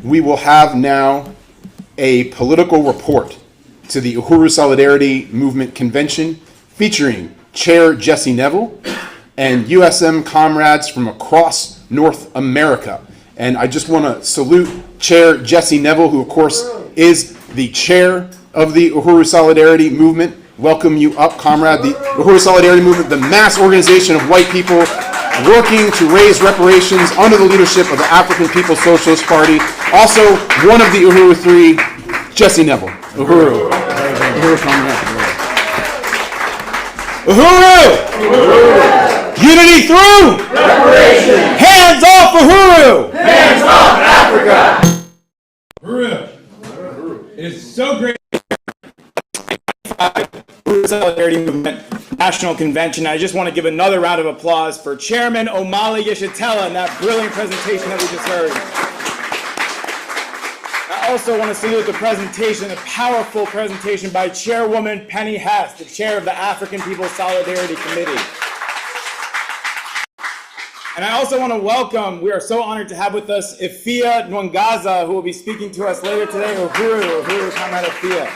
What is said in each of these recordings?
we will have now a political report to the Uhuru Solidarity Movement Convention featuring Chair Jesse Nevel and USM comrades from across North America. And I just want to salute Chair Jesse Nevel, who of course is the chair of the Uhuru Solidarity Movement. Welcome you up, comrade. The Uhuru Solidarity Movement, the mass organization of white people working to raise reparations under the leadership of the African People's Socialist Party. Also, one of the Uhuru Three, Jesse Nevel. Uhuru. Uhuru, comrade. Uhuru! Uhuru! Unity through reparations! Hands off Uhuru! Hands off Africa! Uhuru! It is so great. Uhuru Solidarity Movement National Convention. I just want to give another round of applause for Chairman Omali Yeshitela and that brilliant presentation that we just heard. I also want to salute the presentation, a powerful presentation by Chairwoman Penny Hess, the chair of the African People's Solidarity Committee. And I also want to welcome, we are so honored to have with us Ifia Nwangaza, who will be speaking to us later today. Uhuru, comrade Ifia.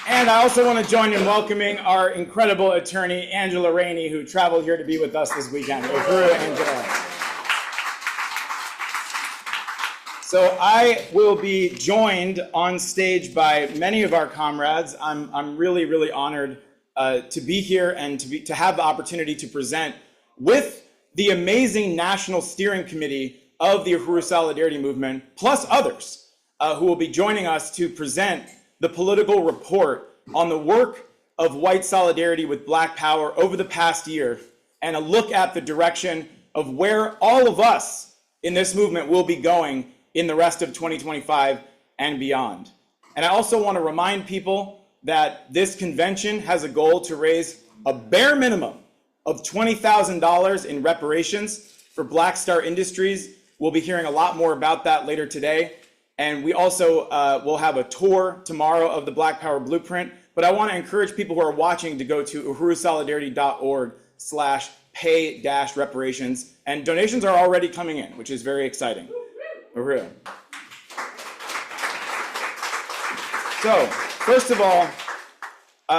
And I also want to join in welcoming our incredible attorney, Angela Rainey, who traveled here to be with us this weekend. Uhuru, Angela. So I will be joined on stage by many of our comrades. I'm really, really honored to be here and to have the opportunity to present with the amazing National Steering Committee of the Uhuru Solidarity Movement, plus others who will be joining us to present the political report on the work of white solidarity with Black Power over the past year, and a look at the direction of where all of us in this movement will be going in the rest of 2025 and beyond. And I also want to remind people that this convention has a goal to raise a bare minimum of $20,000 in reparations for Black Star Industries. We'll be hearing a lot more about that later today. And we also will have a tour tomorrow of the Black Power Blueprint. But I want to encourage people who are watching to go to uhurusolidarity.org/pay-reparations. And donations are already coming in, which is very exciting. Uhuru. So, first of all,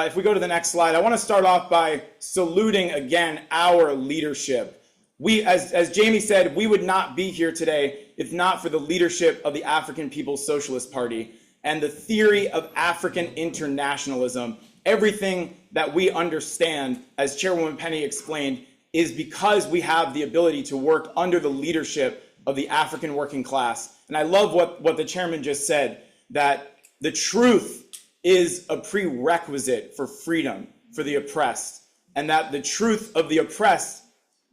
if we go to the next slide, I want to start off by saluting again our leadership. We, as Jamie said, we would not be here today if not for the leadership of the African People's Socialist Party and the theory of African internationalism. Everything that we understand, as Chairwoman Penny explained, is because we have the ability to work under the leadership of the African working class. And I love what the chairman just said, that the truth is a prerequisite for freedom for the oppressed, and that the truth of the oppressed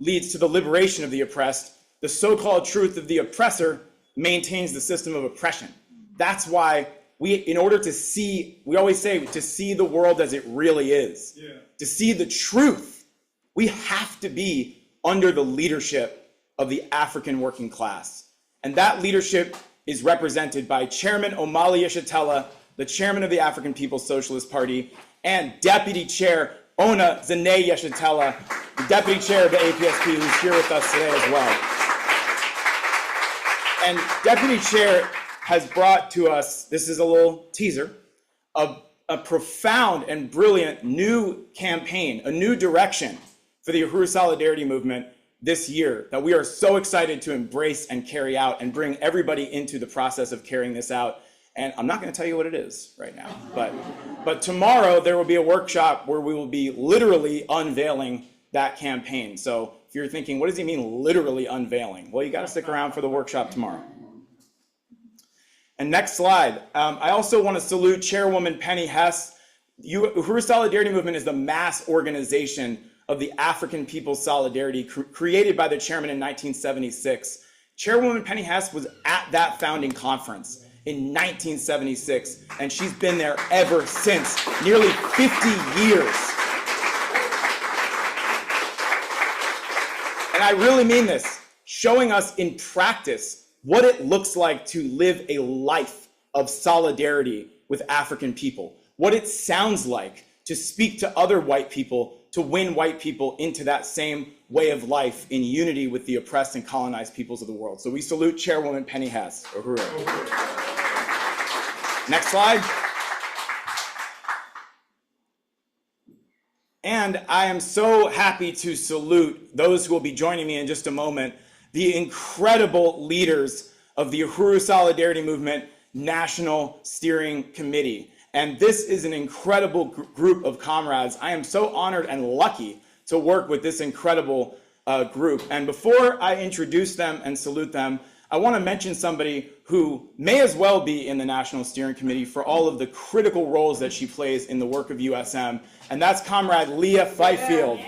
leads to the liberation of the oppressed. The so-called truth of the oppressor maintains the system of oppression. That's why in order to see, we always say, to see the world as it really is, to see the truth, we have to be under the leadership of the African working class. And that leadership is represented by Chairman Omali Yeshitela, the chairman of the African People's Socialist Party, and Deputy Chair Ona Zane Yeshitela, the deputy chair of the APSP, who's here with us today as well. And Deputy Chair has brought to us, this is a little teaser, a profound and brilliant new campaign, a new direction for the Uhuru Solidarity Movement this year that we are so excited to embrace and carry out and bring everybody into the process of carrying this out. And I'm not going to tell you what it is right now, but tomorrow there will be a workshop where we will be literally unveiling that campaign. So if you're thinking, what does he mean literally unveiling? Well, you got to stick around for the workshop tomorrow. And next slide. I also want to salute Chairwoman Penny Hess. Uhuru Solidarity Movement is the mass organization of the African People's Solidarity created by the chairman in 1976. Chairwoman Penny Hess was at that founding conference in 1976, and she's been there ever since, nearly 50 years. And I really mean this, showing us in practice what it looks like to live a life of solidarity with African people, what it sounds like to speak to other white people to win white people into that same way of life in unity with the oppressed and colonized peoples of the world. So we salute Chairwoman Penny Hess. Uhuru. Next slide. And I am so happy to salute those who will be joining me in just a moment, the incredible leaders of the Uhuru Solidarity Movement National Steering Committee. And this is an incredible group of comrades. I am so honored and lucky to work with this incredible group. And before I introduce them and salute them, I want to mention somebody who may as well be in the National Steering Committee for all of the critical roles that she plays in the work of USM, and that's Comrade Leah Fifield.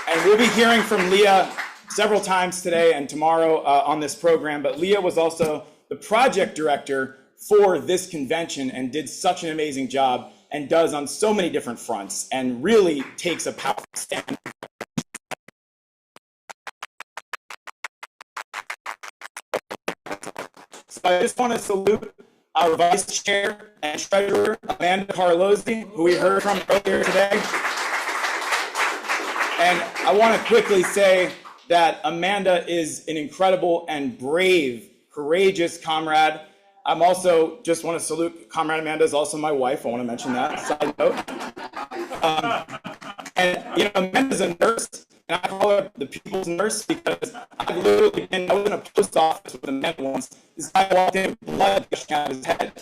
And we'll be hearing from Leah several times today and tomorrow on this program, but Leah was also the project director for this convention and did such an amazing job and does on so many different fronts and really takes a powerful stand. So I just want to salute our vice chair and treasurer, Amanda Carlozzi, who we heard from earlier today. And I want to quickly say that Amanda is an incredible and brave, courageous comrade. I'm also just want to salute Comrade Amanda is also my wife. I want to mention that side note. And you know, Amanda's a nurse, and I call her the people's nurse because I've literally been. I was in a post office with Amanda once. This guy walked in with blood gushing out of his head.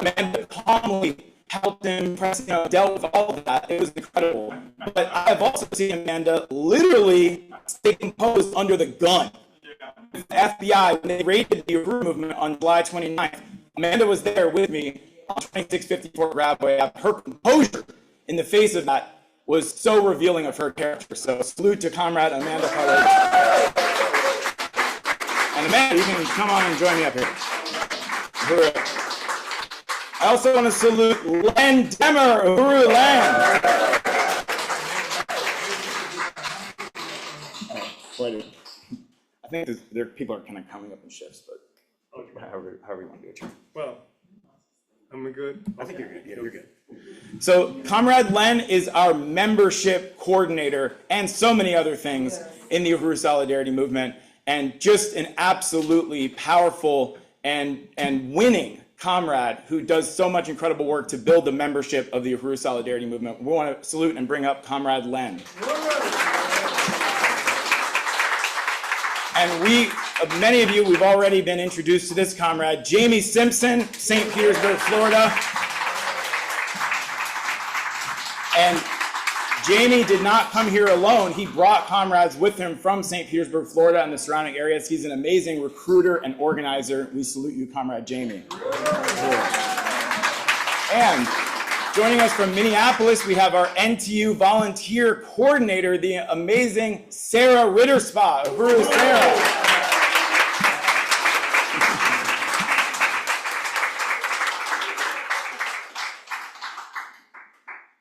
Amanda calmly helped him, dealt with all of that. It was incredible. But I've also seen Amanda literally stay composed under the gun. The FBI, when they raided the Uhuru movement on July 29th, Amanda was there with me on 2654 Grabway. Her composure in the face of that was so revealing of her character. So salute to Comrade Amanda Carlozzi. And Amanda, you can come on and join me up here. I also want to salute Len Demmer, Uhuru Len. I think there people are kind of coming up in shifts, but however you want to do it. Well, am I good? I think you're good. Yeah, you're good. So Comrade Len is our membership coordinator and so many other things in the Uhuru Solidarity Movement, and just an absolutely powerful and winning comrade who does so much incredible work to build the membership of the Uhuru Solidarity Movement. We want to salute and bring up Comrade Len. And many of you, we've already been introduced to this comrade, Jamie Simpson, St. Petersburg, Florida. And Jamie did not come here alone. He brought comrades with him from St. Petersburg, Florida and the surrounding areas. He's an amazing recruiter and organizer. We salute you, Comrade Jamie. And joining us from Minneapolis, we have our NTU volunteer coordinator, the amazing Sarah Ritterspa. Uhuru, Sarah.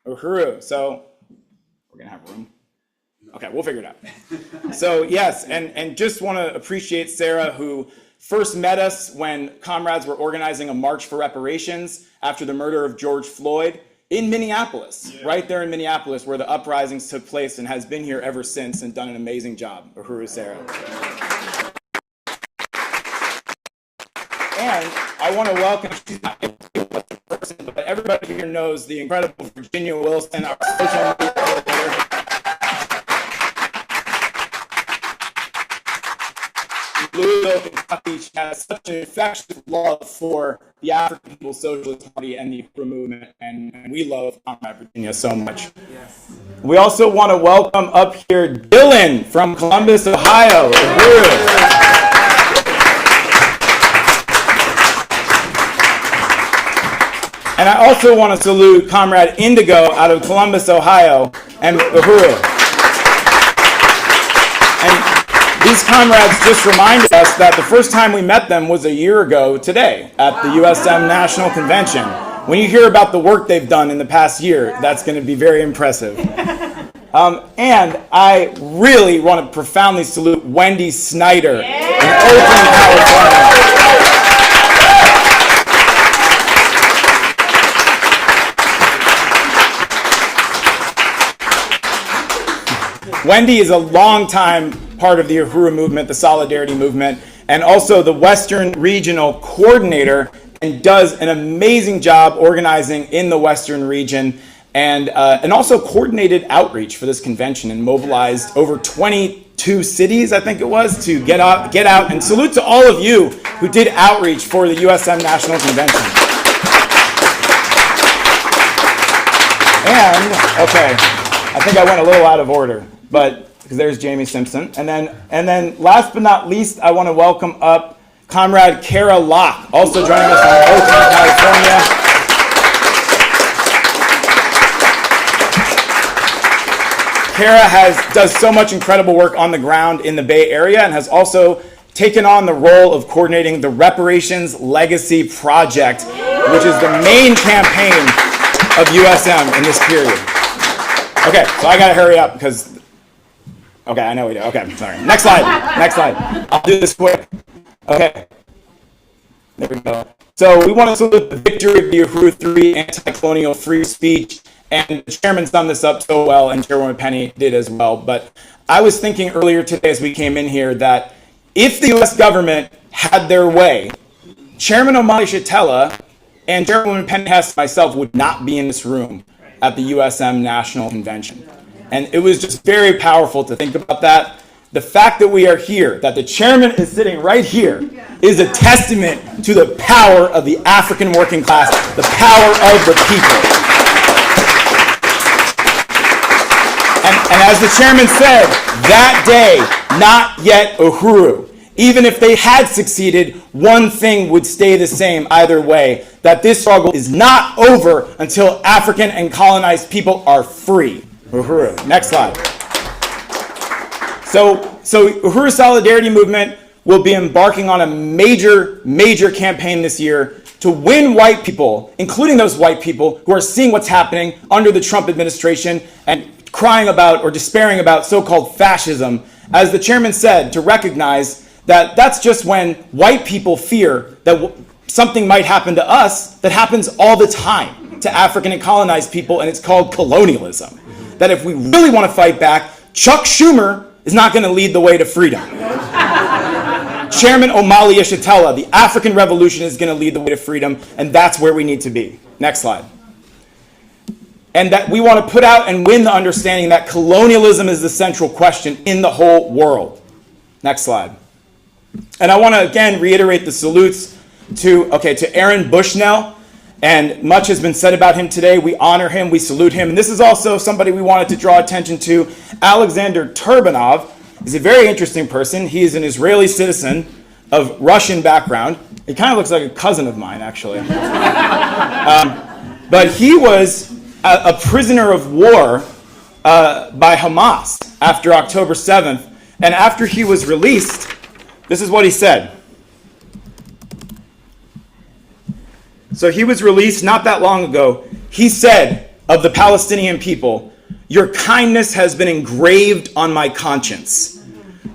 Uhuru. So we're going to have room. Okay, we'll figure it out. So yes, and just want to appreciate Sarah, who first met us when comrades were organizing a march for reparations after the murder of George Floyd in Minneapolis, right there in Minneapolis, where the uprisings took place, and has been here ever since and done an amazing job. Uhuru, Sarah. And I want to welcome, she's not a person, but everybody here knows the incredible Virginia Wilson, our social media coordinator. Louisville, Kentucky, she has such an infectious love for the African People's Socialist Party and the Uhuru movement, and we love Comrade Virginia so much. Yes. We also want to welcome up here Dylan from Columbus, Ohio. And I also want to salute Comrade Indigo out of Columbus, Ohio, and Uhuru. And these comrades just reminded us that the first time we met them was a year ago today at the USM National Convention. When you hear about the work they've done in the past year, that's going to be very impressive. And I really want to profoundly salute Wendy Snyder in Oakland, California. Wendy is a longtime part of the Uhuru movement, the Solidarity movement, and also the Western Regional Coordinator, and does an amazing job organizing in the Western region, and also coordinated outreach for this convention and mobilized over 22 cities, I think it was, to get out. And salute to all of you who did outreach for the USM National Convention. And, okay, I think I went a little out of order, but because there's Jamie Simpson. And then last but not least, I want to welcome up Comrade Kara Locke, also joining us from Oakland, California. Kara does so much incredible work on the ground in the Bay Area and has also taken on the role of coordinating the Reparations Legacy Project, which is the main campaign of USM in this period. Okay, so I gotta hurry up because, okay, I know we do. Okay, sorry. Next slide. I'll do this quick. Okay, there we go. So we want to salute the victory of the Uhuru 3 anti-colonial free speech, and the chairman summed this up so well, and Chairwoman Penny did as well. But I was thinking earlier today as we came in here that if the U.S. government had their way, Chairman Omali Shatella and Chairwoman Penny Hess and myself would not be in this room at the USM National Convention. And it was just very powerful to think about that. The fact that we are here, that the chairman is sitting right here, is a testament to the power of the African working class, the power of the people. And as the chairman said, that day, not yet Uhuru. Even if they had succeeded, one thing would stay the same either way, that this struggle is not over until African and colonized people are free. Uhuru. Next slide. So Uhuru Solidarity Movement will be embarking on a major campaign this year to win white people, including those white people who are seeing what's happening under the Trump administration and crying about or despairing about so-called fascism. As the chairman said, to recognize that that's just when white people fear that something might happen to us that happens all the time to African and colonized people, and it's called colonialism. That if we really want to fight back, Chuck Schumer is not going to lead the way to freedom. Chairman Omali Shatella, the African Revolution, is going to lead the way to freedom, and that's where we need to be. Next slide. And that we want to put out and win the understanding that colonialism is the central question in the whole world. Next slide. And I want to again reiterate the salutes to Aaron Bushnell. And much has been said about him today. We honor him, we salute him. And this is also somebody we wanted to draw attention to. Alexander Turbanov is a very interesting person. He is an Israeli citizen of Russian background. He kind of looks like a cousin of mine, actually. But he was a prisoner of war by Hamas after October 7th. And after he was released, this is what he said. So he was released not that long ago. He said of the Palestinian people, "Your kindness has been engraved on my conscience.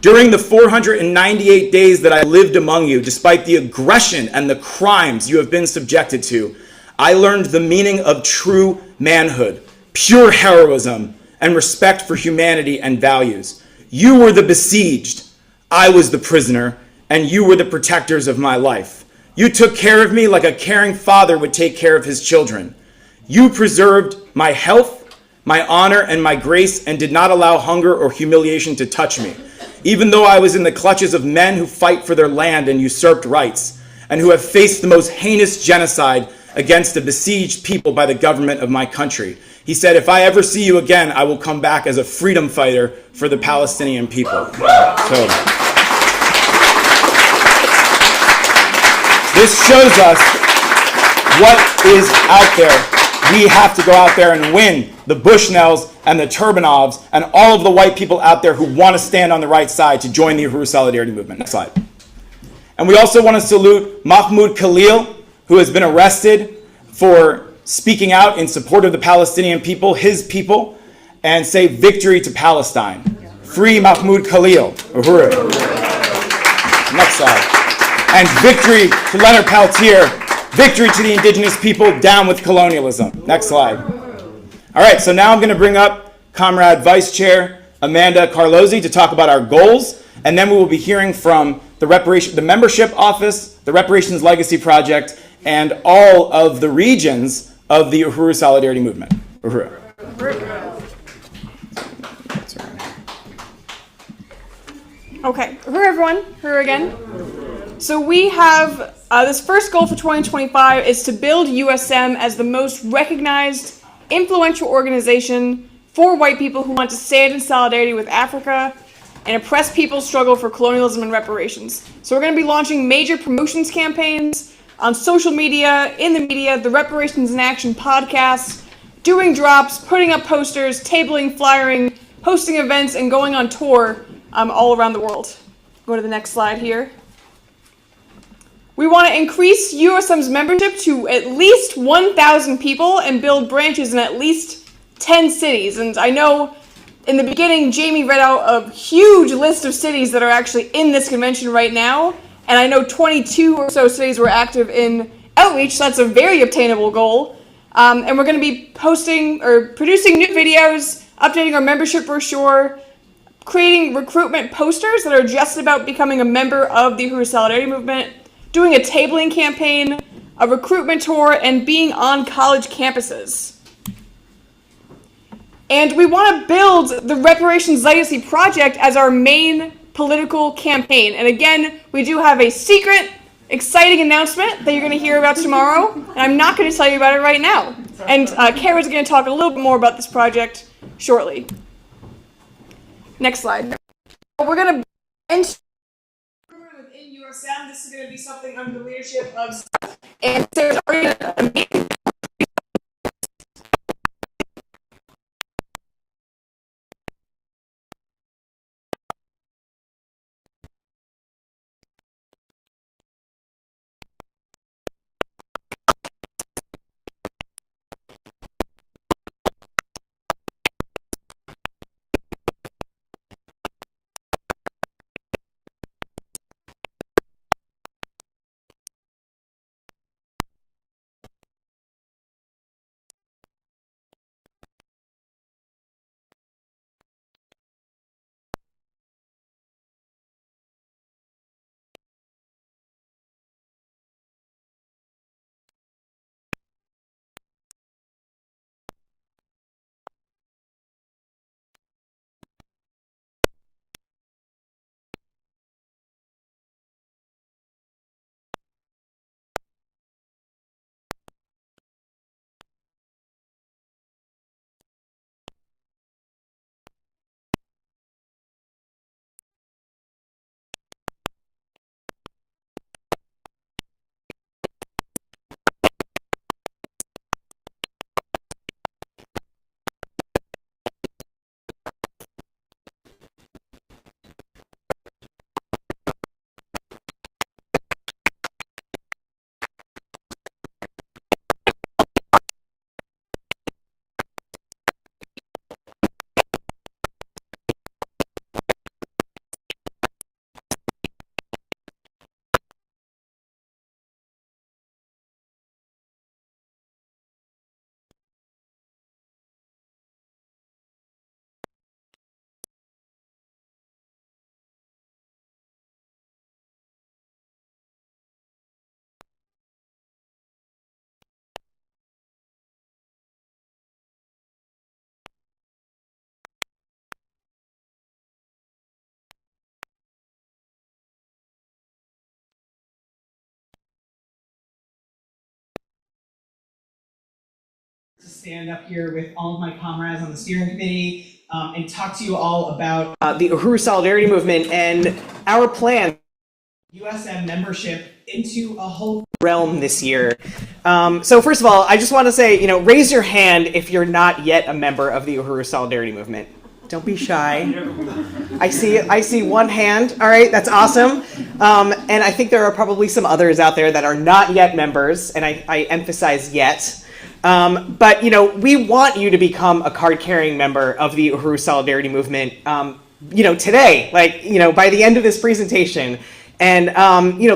During the 498 days that I lived among you, despite the aggression and the crimes you have been subjected to, I learned the meaning of true manhood, pure heroism, and respect for humanity and values. You were the besieged, I was the prisoner, and you were the protectors of my life. You took care of me like a caring father would take care of his children. You preserved my health, my honor, and my grace, and did not allow hunger or humiliation to touch me, even though I was in the clutches of men who fight for their land and usurped rights, and who have faced the most heinous genocide against the besieged people by the government of my country." He said, "If I ever see you again, I will come back as a freedom fighter for the Palestinian people." So, this shows us what is out there. We have to go out there and win the Bushnells and the Turbanovs and all of the white people out there who want to stand on the right side to join the Uhuru Solidarity Movement. Next slide. And we also want to salute Mahmoud Khalil, who has been arrested for speaking out in support of the Palestinian people, his people, and say victory to Palestine. Free Mahmoud Khalil. Uhuru. Next slide. And victory to Leonard Peltier. Victory to the indigenous people. Down with colonialism. Next slide. All right, so now I'm going to bring up Comrade Vice Chair Amanda Carlozzi to talk about our goals, and then we will be hearing from the membership office, the Reparations Legacy Project, and all of the regions of the Uhuru Solidarity Movement. Uhuru. Okay, Uhuru everyone, Uhuru again. So we have, this first goal for 2025 is to build USM as the most recognized, influential organization for white people who want to stand in solidarity with Africa and oppressed people's struggle for colonialism and reparations. So we're going to be launching major promotions campaigns on social media, in the media, the Reparations in Action podcast, doing drops, putting up posters, tabling, flyering, hosting events, and going on tour all around the world. Go to the next slide here. We want to increase USM's membership to at least 1,000 people and build branches in at least 10 cities. And I know in the beginning, Jamie read out a huge list of cities that are actually in this convention right now. And I know 22 or so cities were active in outreach, so that's a very obtainable goal. And we're going to be posting or producing new videos, updating our membership brochure, creating recruitment posters that are just about becoming a member of the Uhuru Solidarity Movement, doing a tabling campaign, a recruitment tour, and being on college campuses. And we want to build the Reparations Legacy Project as our main political campaign. And again, we do have a secret, exciting announcement that you're going to hear about tomorrow, and I'm not going to tell you about it right now. And Kara's going to talk a little bit more about this project shortly. Next slide. We're going to within USM. This is going to be something under the leadership of, and there's already a meeting. To stand up here with all of my comrades on the steering committee and talk to you all about the Uhuru Solidarity Movement and our plan USM membership into a whole realm this year. So first of all, I just want to say, raise your hand if you're not yet a member of the Uhuru Solidarity Movement. Don't be shy. I see one hand. All right, that's awesome. And I think there are probably some others out there that are not yet members, and I emphasize yet. But we want you to become a card-carrying member of the Uhuru Solidarity Movement, today, by the end of this presentation. And,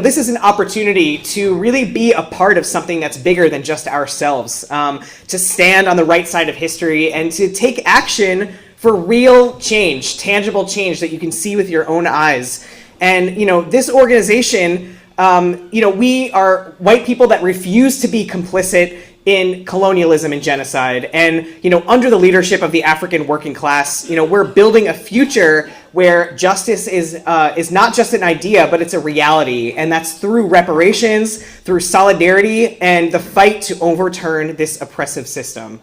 this is an opportunity to really be a part of something that's bigger than just ourselves, to stand on the right side of history and to take action for real change, tangible change that you can see with your own eyes. And, this organization, we are white people that refuse to be complicit in colonialism and genocide. And, under the leadership of the African working class, we're building a future where justice is not just an idea, but it's a reality. And that's through reparations, through solidarity, and the fight to overturn this oppressive system.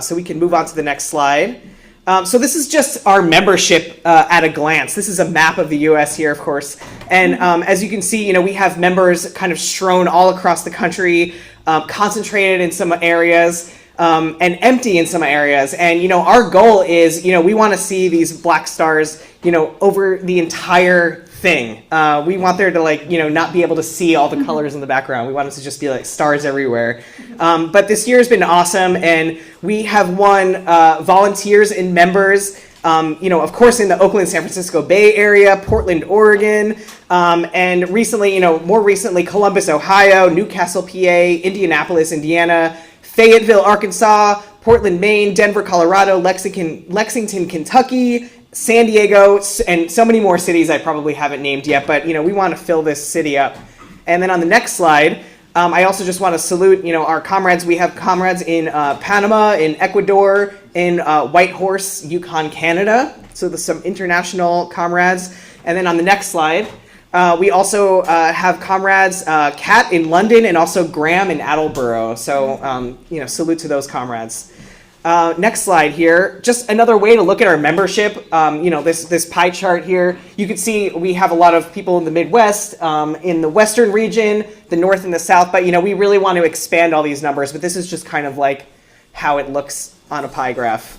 So we can move on to the next slide. So this is just our membership at a glance. This is a map of the U.S. here, of course. And as you can see, we have members kind of strewn all across the country, concentrated in some areas, and empty in some areas. And, our goal is, we want to see these black stars, over the entire thing. We want there to not be able to see all the colors in the background. We want it to just be like stars everywhere. But this year has been awesome, and we have won volunteers and members, of course, in the Oakland, San Francisco Bay Area, Portland, Oregon, and recently, more recently, Columbus, Ohio, Newcastle, PA, Indianapolis, Indiana, Fayetteville, Arkansas, Portland, Maine, Denver, Colorado, Lexington, Kentucky, San Diego, and so many more cities I probably haven't named yet, but, we want to fill this city up. And then on the next slide, I also just want to salute, our comrades. We have comrades in Panama, in Ecuador, in Whitehorse, Yukon, Canada. So there's some international comrades. And then on the next slide, we also have comrades, Kat in London, and also Graham in Attleboro. So, salute to those comrades. Next slide here, just another way to look at our membership. This pie chart here, you can see we have a lot of people in the Midwest, in the Western region, the North and the South, but we really want to expand all these numbers, but this is just kind of like how it looks on a pie graph.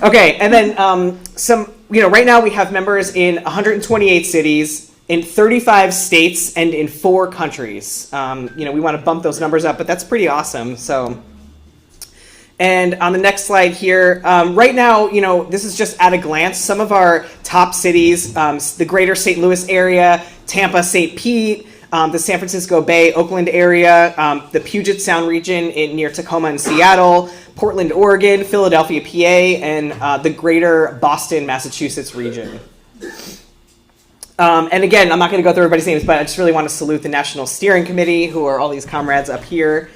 Okay, and then right now we have members in 128 cities, in 35 states, and in 4 countries. We want to bump those numbers up, but that's pretty awesome, so. And on the next slide here, right now, this is just at a glance. Some of our top cities, the greater St. Louis area, Tampa, St. Pete, the San Francisco Bay, Oakland area, the Puget Sound region near Tacoma and Seattle, Portland, Oregon, Philadelphia, PA, and the greater Boston, Massachusetts region. And again, I'm not going to go through everybody's names, but I just really want to salute the National Steering Committee, who are all these comrades up here.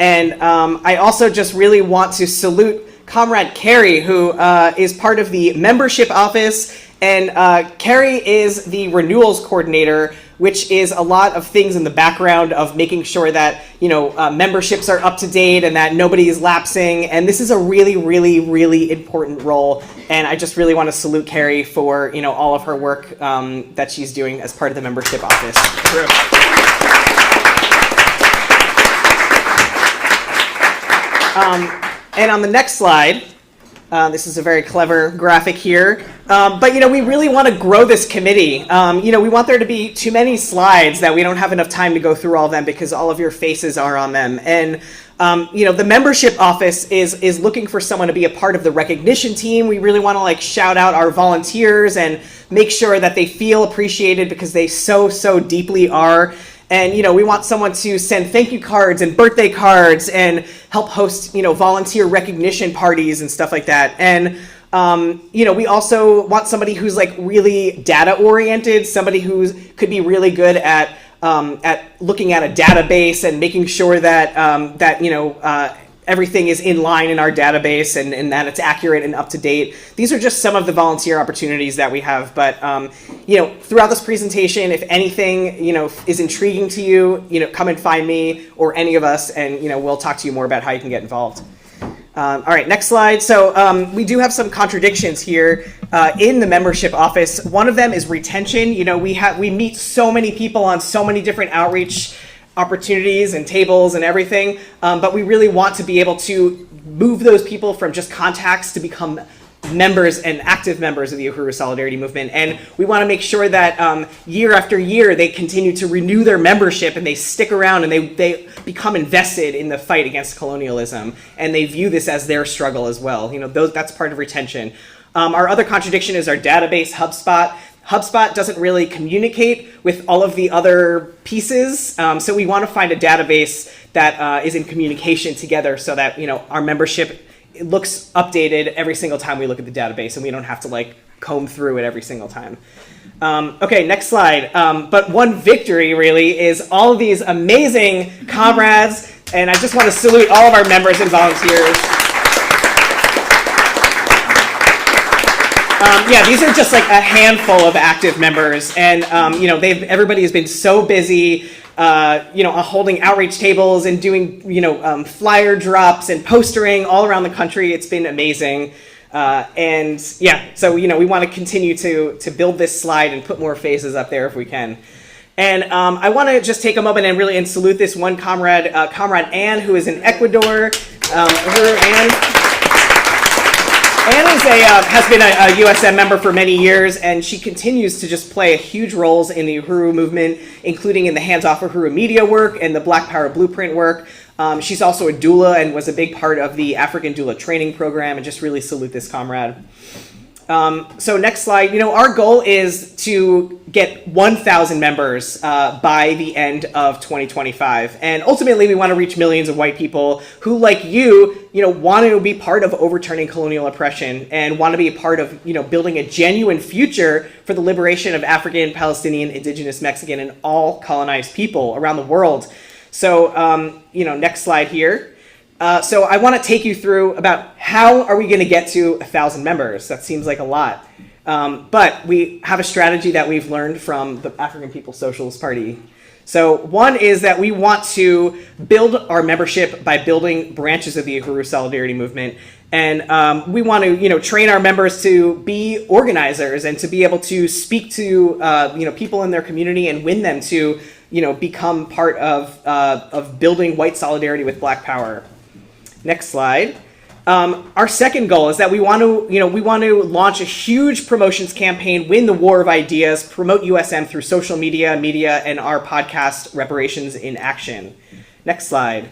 And I also just really want to salute Comrade Carrie, who is part of the membership office. And Carrie is the renewals coordinator, which is a lot of things in the background of making sure that, memberships are up to date and that nobody is lapsing. And this is a really, really, really important role. And I just really want to salute Carrie for, all of her work that she's doing as part of the membership office. And on the next slide, this is a very clever graphic here, but we really want to grow this committee. We want there to be too many slides that we don't have enough time to go through all of them because all of your faces are on them. And the membership office is looking for someone to be a part of the recognition team. We really want to shout out our volunteers and make sure that they feel appreciated because they so deeply are. And, we want someone to send thank you cards and birthday cards and help host, volunteer recognition parties and stuff like that. And, we also want somebody who's really data oriented, somebody who could be really good at looking at a database and making sure that, everything is in line in our database and that it's accurate and up to date. These are just some of the volunteer opportunities that we have. But, throughout this presentation, if anything, is intriguing to you, come and find me or any of us and, we'll talk to you more about how you can get involved. All right, next slide. So we do have some contradictions here in the membership office. One of them is retention. We meet so many people on so many different outreach opportunities and tables and everything, but we really want to be able to move those people from just contacts to become members and active members of the Uhuru Solidarity Movement. And we want to make sure that year after year they continue to renew their membership and they stick around and they become invested in the fight against colonialism, and they view this as their struggle as well. That's part of retention. Our other contradiction is our database, HubSpot. HubSpot doesn't really communicate with all of the other pieces, so we want to find a database that is in communication together so that our membership it looks updated every single time we look at the database, and we don't have to like comb through it every single time. Okay, next slide. But one victory really is all of these amazing comrades, and I just want to salute all of our members and volunteers. Yeah, these are just like a handful of active members, and everybody has been so busy, holding outreach tables and doing flyer drops and postering all around the country. It's been amazing, and yeah, so we want to continue to build this slide and put more faces up there if we can. And I want to just take a moment and salute this one comrade, Comrade Anne, who is in Ecuador. Anne has been a USM member for many years, and she continues to just play huge roles in the Uhuru movement, including in the Hands Off Uhuru media work and the Black Power Blueprint work. She's also a doula and was a big part of the African doula training program, and just really salute this comrade. So next slide. Our goal is to get 1,000 members by the end of 2025. And ultimately, we want to reach millions of white people who, like you, want to be part of overturning colonial oppression and want to be a part of, building a genuine future for the liberation of African, Palestinian, Indigenous, Mexican, and all colonized people around the world. So, next slide here. So I want to take you through about how are we going to get to 1,000 members. That seems like a lot. But we have a strategy that we've learned from the African People's Socialist Party. So one is that we want to build our membership by building branches of the Uhuru Solidarity Movement. And we want to, train our members to be organizers and to be able to speak to, people in their community and win them to, become part of building white solidarity with Black power. Next slide. Our second goal is that we want to launch a huge promotions campaign, win the war of ideas, promote USM through social media, and our podcast, Reparations in Action. Next slide.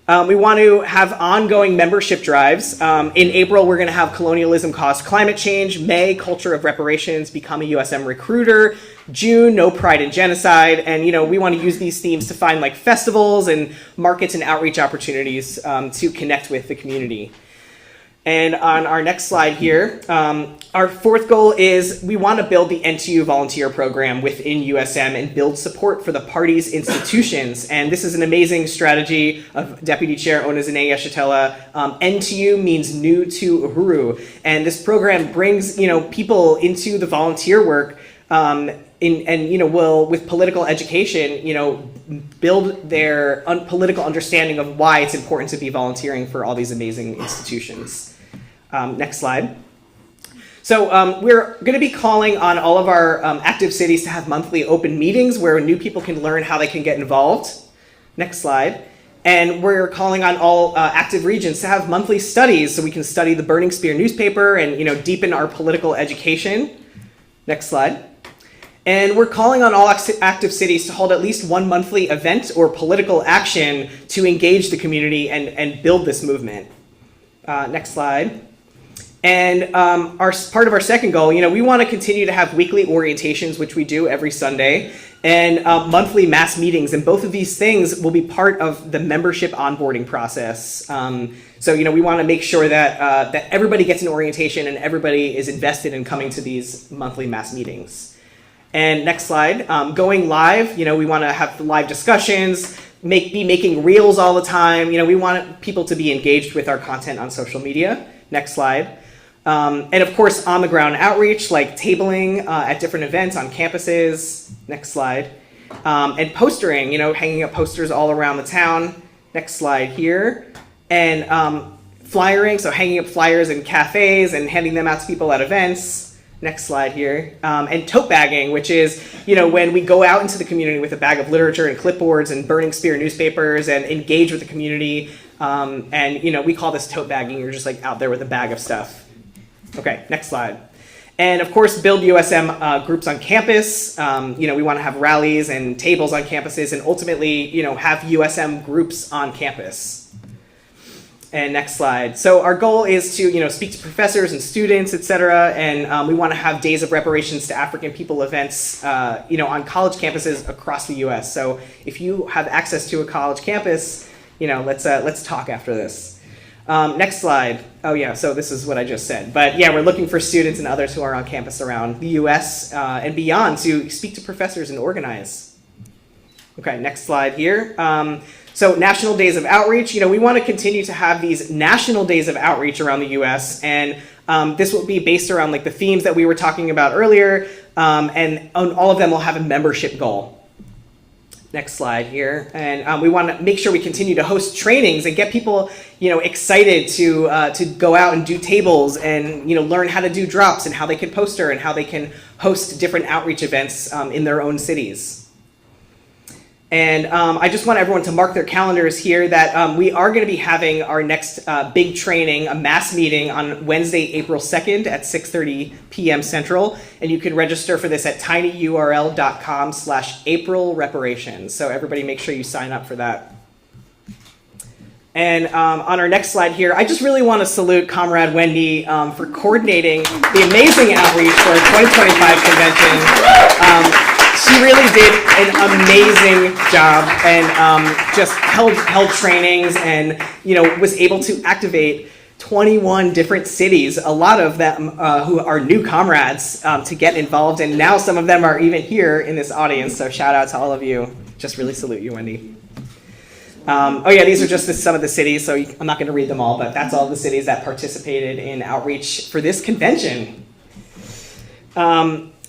We want to have ongoing membership drives. In April, we're going to have Colonialism Caused Climate Change. May, Culture of Reparations, Become a USM Recruiter. June, No Pride in Genocide. And, we want to use these themes to find like festivals and markets and outreach opportunities to connect with the community. And on our next slide here, our fourth goal is we want to build the NTU volunteer program within USM and build support for the party's institutions. And this is an amazing strategy of Deputy Chair Onezene Yeshitela. NTU means New to Uhuru. And this program brings, people into the volunteer work will, with political education, build their political understanding of why it's important to be volunteering for all these amazing institutions. Next slide. So we're going to be calling on all of our active cities to have monthly open meetings where new people can learn how they can get involved. Next slide. And we're calling on all active regions to have monthly studies so we can study the Burning Spear newspaper and deepen our political education. Next slide. And we're calling on all active cities to hold at least one monthly event or political action to engage the community and build this movement. Next slide. And part of our second goal, we want to continue to have weekly orientations, which we do every Sunday, and monthly mass meetings. And both of these things will be part of the membership onboarding process. So, we want to make sure that everybody gets an orientation and everybody is invested in coming to these monthly mass meetings. And next slide, going live, we want to have live discussions, be making reels all the time. We want people to be engaged with our content on social media. Next slide. And of course, on the ground outreach, like tabling at different events on campuses. Next slide. And postering, hanging up posters all around the town. Next slide here. And flyering, so hanging up flyers in cafes and handing them out to people at events. Next slide here. And tote bagging, which is, when we go out into the community with a bag of literature and clipboards and Burning Spear newspapers and engage with the community. And, we call this tote bagging. You're just like out there with a bag of stuff. Okay, next slide. And of course, build USM groups on campus. We want to have rallies and tables on campuses and ultimately, have USM groups on campus. And next slide. So our goal is to, speak to professors and students, et cetera. And we want to have Days of Reparations to African People events, on college campuses across the US. So if you have access to a college campus, let's talk after this. Next slide. Oh yeah, so this is what I just said. But yeah, we're looking for students and others who are on campus around the US and beyond to speak to professors and organize. Okay, next slide here. So National Days of Outreach, we want to continue to have these national days of outreach around the US, and this will be based around like the themes that we were talking about earlier, and all of them will have a membership goal. Next slide here. And we want to make sure we continue to host trainings and get people, excited to go out and do tables and, learn how to do drops and how they can poster and how they can host different outreach events in their own cities. And I just want everyone to mark their calendars here that we are going to be having our next big training, a mass meeting on Wednesday, April 2nd at 6:30 p.m. Central. And you can register for this at tinyurl.com/April Reparations. So everybody make sure you sign up for that. And on our next slide here, I just really want to salute Comrade Wendy for coordinating the amazing outreach for our 2025 convention. She really did an amazing job and just held trainings and was able to activate 21 different cities, a lot of them who are new comrades to get involved, and now some of them are even here in this audience, so shout out to all of you. Just really salute you, Wendy. Oh yeah, these are just some of the cities, so I'm not going to read them all, but that's all the cities that participated in outreach for this convention.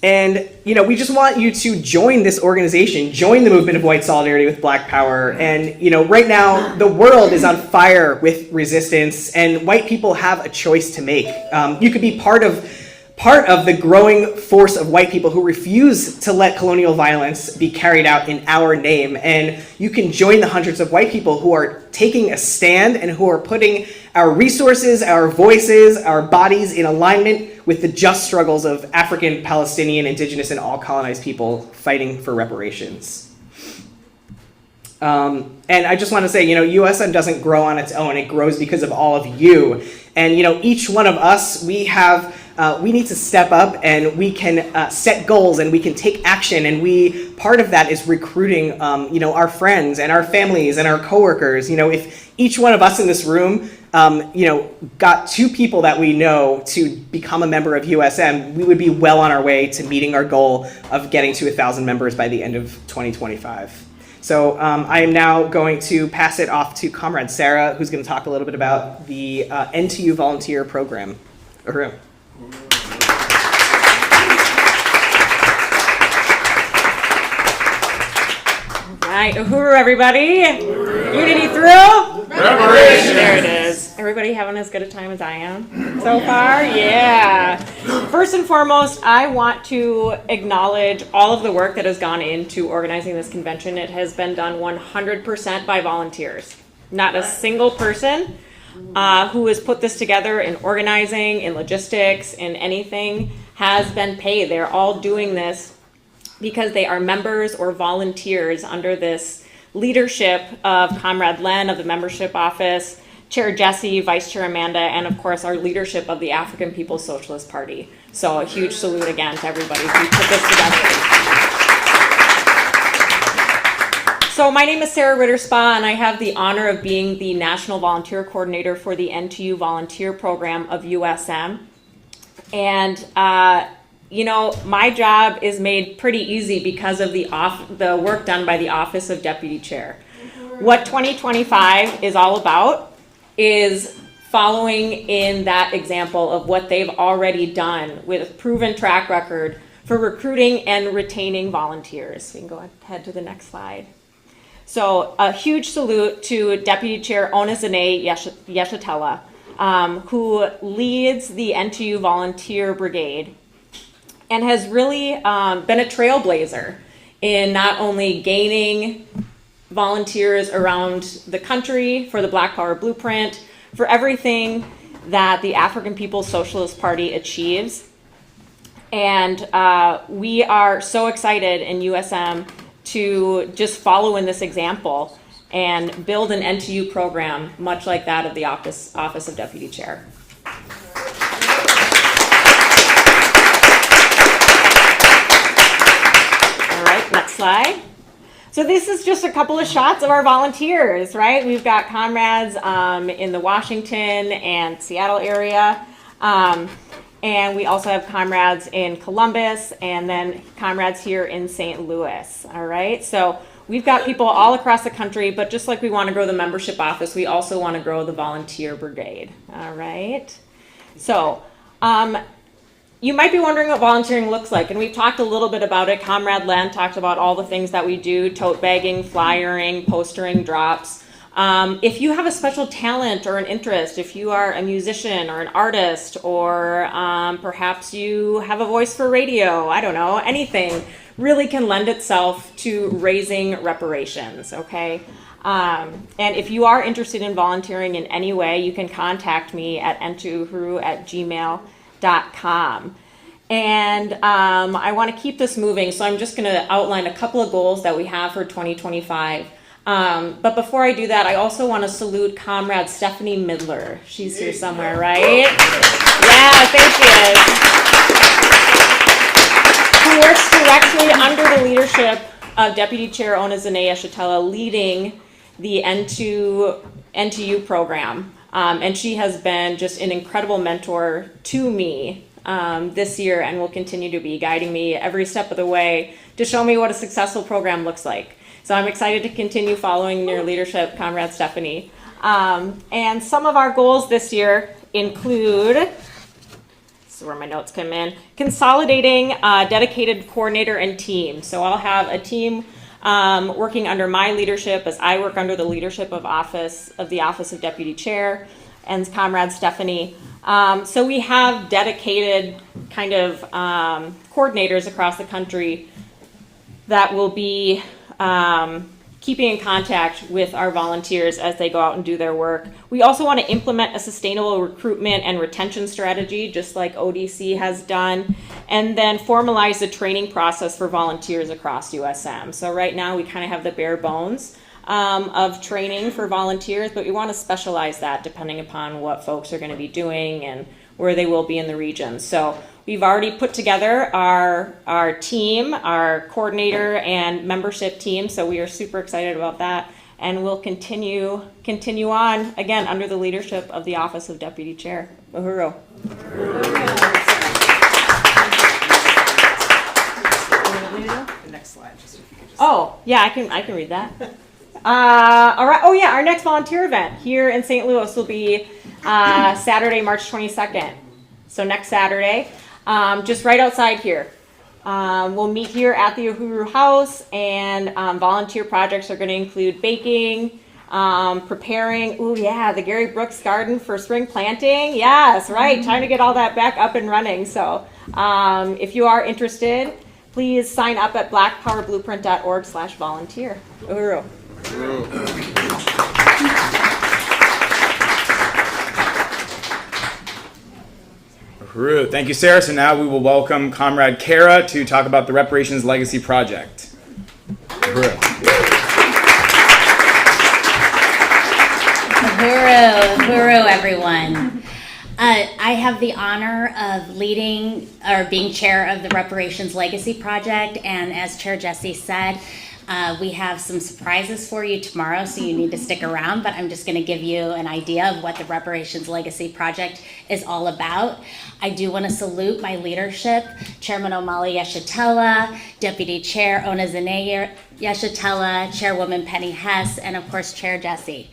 And, we just want you to join this organization, join the movement of white solidarity with Black Power. And, right now, the world is on fire with resistance, and white people have a choice to make. You could be part of the growing force of white people who refuse to let colonial violence be carried out in our name. And you can join the hundreds of white people who are taking a stand and who are putting our resources, our voices, our bodies in alignment with the just struggles of African, Palestinian, Indigenous, and all colonized people fighting for reparations. And I just want to say, USM doesn't grow on its own. It grows because of all of you. And, each one of us, we need to step up and we can set goals and we can take action. And part of that is recruiting, our friends and our families and our coworkers. If each one of us in this room, got 2 people that we know to become a member of USM, we would be well on our way to meeting our goal of getting to 1,000 members by the end of 2025. So I am now going to pass it off to Comrade Sarah, who's going to talk a little bit about the NTU volunteer program. Uhuru. All right, Uhuru, everybody. Unity through? Reparations. There it is. Everybody having as good a time as I am so far? Yeah. First and foremost, I want to acknowledge all of the work that has gone into organizing this convention. It has been done 100% by volunteers. Not a single person who has put this together in organizing, in logistics, in anything has been paid. They're all doing this because they are members or volunteers under this leadership of Comrade Len of the membership office, Chair Jesse, Vice Chair Amanda, and of course our leadership of the African People's Socialist Party. So a huge salute again to everybody who put this together. So my name is Sarah Ritter-Spa, and I have the honor of being the National Volunteer Coordinator for the NTU Volunteer Program of USM. And my job is made pretty easy because of the work done by the Office of Deputy Chair. What 2025 is all about is following in that example of what they've already done with a proven track record for recruiting and retaining volunteers. We can go ahead to the next slide. So a huge salute to Deputy Chair Onezene Yeshatela, who leads the NTU Volunteer Brigade and has really been a trailblazer in not only gaining volunteers around the country for the Black Power Blueprint, for everything that the African People's Socialist Party achieves. And we are so excited in USM to just follow in this example and build an NTU program much like that of the Office of Deputy Chair. All right, next slide. So this is just a couple of shots of our volunteers, right? We've got comrades in the Washington and Seattle area. And we also have comrades in Columbus and then comrades here in St. Louis, all right? So we've got people all across the country, but just like we want to grow the membership office, we also want to grow the volunteer brigade, all right? So you might be wondering what volunteering looks like, and we've talked a little bit about it. Comrade Len talked about all the things that we do: tote bagging, flyering, postering, drops. If you have a special talent or an interest, if you are a musician or an artist, or perhaps you have a voice for radio, I don't know, anything really can lend itself to raising reparations, okay? And if you are interested in volunteering in any way, you can contact me at ntouhuru@gmail.com. And I want to keep this moving, so I'm just going to outline a couple of goals that we have for 2025. But before I do that, I also want to salute Comrade Stephanie Midler. She's here somewhere, right? Yeah, thank you. Who works directly under the leadership of Deputy Chair Ona Zanea-Shatella, leading the N2U program. And she has been just an incredible mentor to me this year, and will continue to be, guiding me every step of the way to show me what a successful program looks like. So I'm excited to continue following your leadership, Comrade Stephanie. And some of our goals this year include, this is where my notes come in, consolidating a dedicated coordinator and team. So I'll have a team working under my leadership as I work under the leadership of the Office of Deputy Chair and Comrade Stephanie. So we have dedicated kind of coordinators across the country that will be keeping in contact with our volunteers as they go out and do their work. We also want to implement a sustainable recruitment and retention strategy, just like ODC has done, and then formalize the training process for volunteers across USM. So right now we kind of have the bare bones of training for volunteers, but we want to specialize that depending upon what folks are going to be doing and where they will be in the region. So we've already put together our team, our coordinator and membership team, so we are super excited about that, and we'll continue on, again, under the leadership of the Office of Deputy Chair. Uhuru. The next slide, just if you could just. Oh, yeah, I can read that. All right. Oh, yeah, our next volunteer event here in St. Louis will be Saturday, March 22nd. So next Saturday, just right outside here. We'll meet here at the Uhuru House, and volunteer projects are going to include baking, preparing, the Gary Brooks Garden for spring planting. Yes, right, trying to get all that back up and running. So if you are interested, please sign up at blackpowerblueprint.org/volunteer. Uhuru. Uhuru. Thank you, Sarah. So now we will welcome Comrade Kara to talk about the Reparations Legacy Project. Uhuru. Uhuru, everyone. I have the honor of leading or being chair of the Reparations Legacy Project, and as Chair Jesse said, we have some surprises for you tomorrow, so you need to stick around, but I'm just going to give you an idea of what the Reparations Legacy Project is all about. I do want to salute my leadership, Chairman Omali Yeshatella, Deputy Chair Ona Zanea Yeshatella, Chairwoman Penny Hess, and of course Chair Jesse.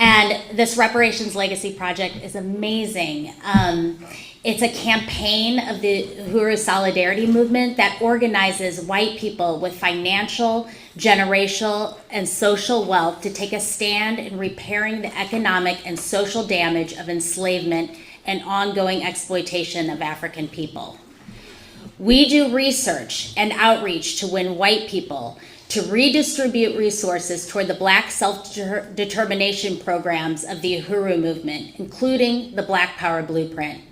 And this Reparations Legacy Project is amazing. It's a campaign of the Uhuru Solidarity Movement that organizes white people with financial, generational, and social wealth to take a stand in repairing the economic and social damage of enslavement and ongoing exploitation of African people. We do research and outreach to win white people to redistribute resources toward the Black self-determination programs of the Uhuru movement, including the Black Power Blueprint,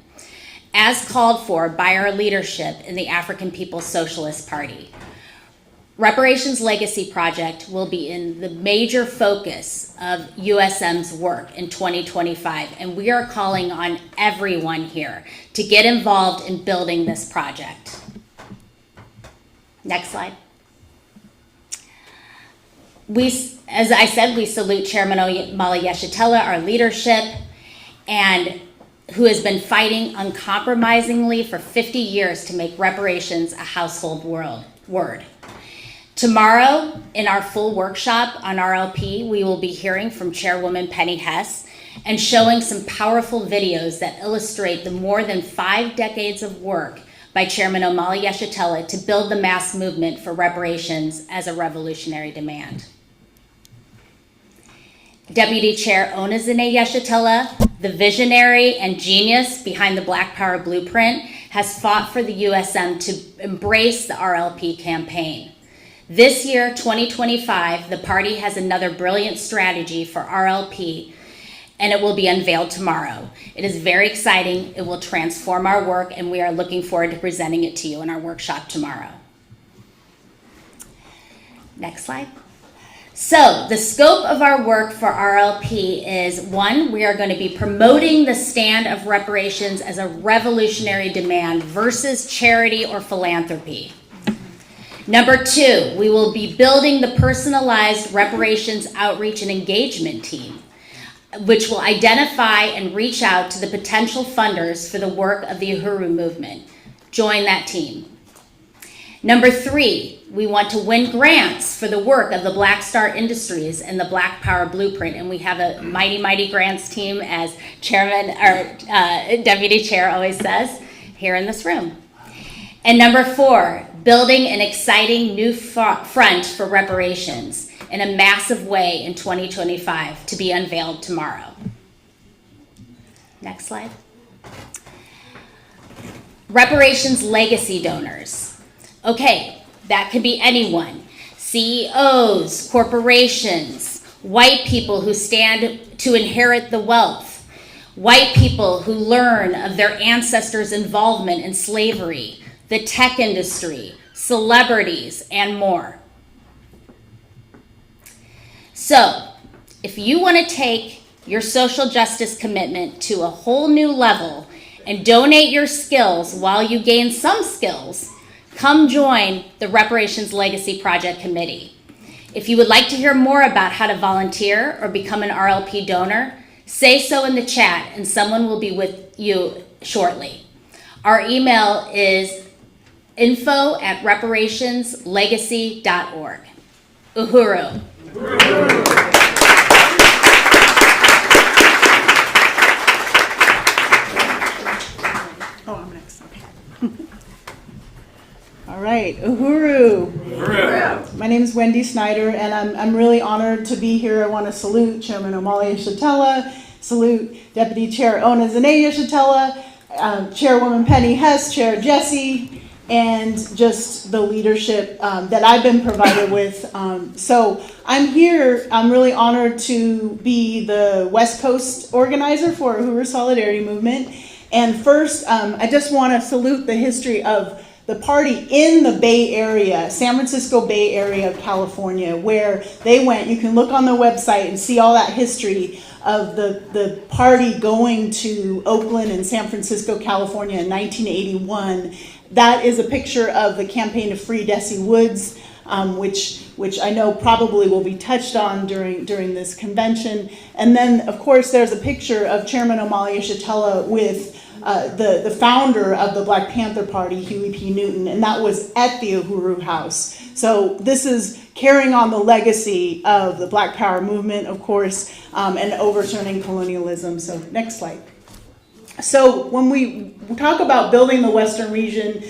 as called for by our leadership in the African People's Socialist Party. Reparations Legacy Project will be in the major focus of USM's work in 2025, and we are calling on everyone here to get involved in building this project. Next slide. As I said, we salute Chairman Omali Yeshitela, our leadership, and who has been fighting uncompromisingly for 50 years to make reparations a household word. Tomorrow, in our full workshop on RLP, we will be hearing from Chairwoman Penny Hess and showing some powerful videos that illustrate the more than 5 decades of work by Chairman Omali Yeshitela to build the mass movement for reparations as a revolutionary demand. Deputy Chair Onizine Yeshitela, the visionary and genius behind the Black Power Blueprint, has fought for the USM to embrace the RLP campaign. This year, 2025, the party has another brilliant strategy for RLP, and it will be unveiled tomorrow. It is very exciting. It will transform our work, and we are looking forward to presenting it to you in our workshop tomorrow. Next slide. So the scope of our work for RLP is, 1, we are going to be promoting the stand of reparations as a revolutionary demand versus charity or philanthropy. Number 2, we will be building the personalized reparations outreach and engagement team, which will identify and reach out to the potential funders for the work of the Uhuru movement. Join that team. Number 3, we want to win grants for the work of the Black Star Industries and the Black Power Blueprint, and we have a mighty, mighty grants team, as Chairman or Deputy Chair always says, here in this room. And number 4, building an exciting new front for reparations in a massive way in 2025 to be unveiled tomorrow. Next slide. Reparations legacy donors. Okay, that could be anyone. CEOs, corporations, white people who stand to inherit the wealth, white people who learn of their ancestors' involvement in slavery, the tech industry, celebrities, and more. So, if you want to take your social justice commitment to a whole new level and donate your skills while you gain some skills, come join the Reparations Legacy Project Committee. If you would like to hear more about how to volunteer or become an RLP donor, say so in the chat and someone will be with you shortly. Our email is info@reparationslegacy.org. Uhuru. Oh, I'm next. Okay. All right, Uhuru. Uhuru. My name is Wendy Snyder, and I'm really honored to be here. I want to salute Chairman Omali Yeshitela, salute Deputy Chair Onizine Yeshitela, Chairwoman Penny Hess, Chair Jesse, and just the leadership that I've been provided with. So I'm here, I'm really honored to be the West Coast organizer for Uhuru Solidarity Movement. And first, I just want to salute the history of the party in the Bay Area, San Francisco Bay Area of California, where they went. You can look on the website and see all that history of the party going to Oakland and San Francisco, California in 1981. That is a picture of the campaign to free Desi Woods, which I know probably will be touched on during this convention. And then, of course, there's a picture of Chairman Omali Yeshitela with the founder of the Black Panther Party, Huey P. Newton, and that was at the Uhuru House. So this is carrying on the legacy of the Black Power movement, of course, and overturning colonialism. So next slide. So when we talk about building the Western region,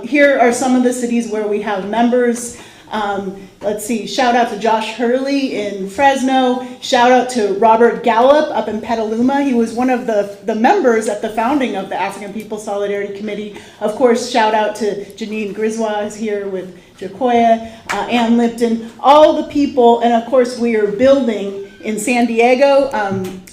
here are some of the cities where we have members. Let's see, shout out to Josh Hurley in Fresno. Shout out to Robert Gallup up in Petaluma. He was one of the members at the founding of the African People's Solidarity Committee. Of course, shout out to Janine Griswold is here with Jacoya, Ann Lipton, all the people. And of course, we are building in San Diego.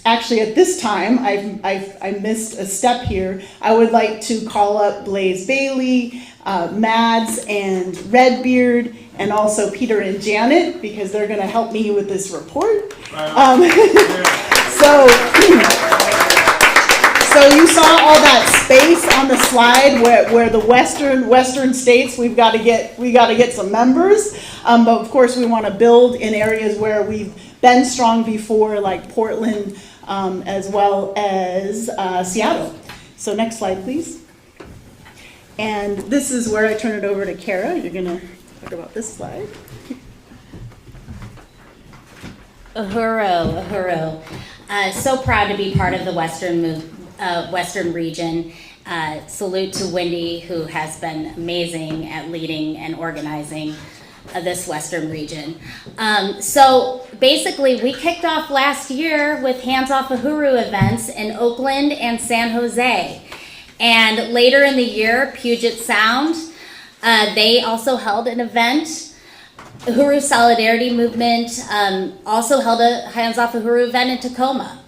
Actually, at this time, I missed a step here. I would like to call up Blaze Bailey, Mads and Redbeard, and also Peter and Janet, because they're going to help me with this report. So you saw all that space on the slide where the western states we've got to get some members, but of course we want to build in areas where we've been strong before, like Portland, as well as Seattle. So next slide, please. And this is where I turn it over to Kara. You're gonna talk about this slide. Uhuru, Uhuru. So proud to be part of the Western region. Salute to Wendy, who has been amazing at leading and organizing this Western region. So basically, we kicked off last year with Hands Off Uhuru events in Oakland and San Jose. And later in the year, Puget Sound, they also held an event. Uhuru Solidarity Movement also held a Hands Off Uhuru event in Tacoma.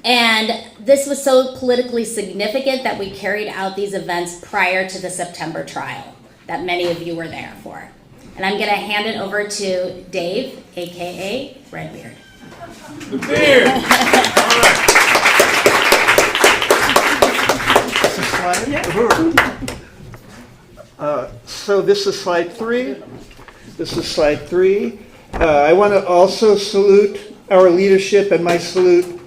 And this was so politically significant that we carried out these events prior to the September trial that many of you were there for. And I'm going to hand it over to Dave, aka Redbeard. The beard. So this is slide 3. This is slide 3. I want to also salute our leadership, and my salute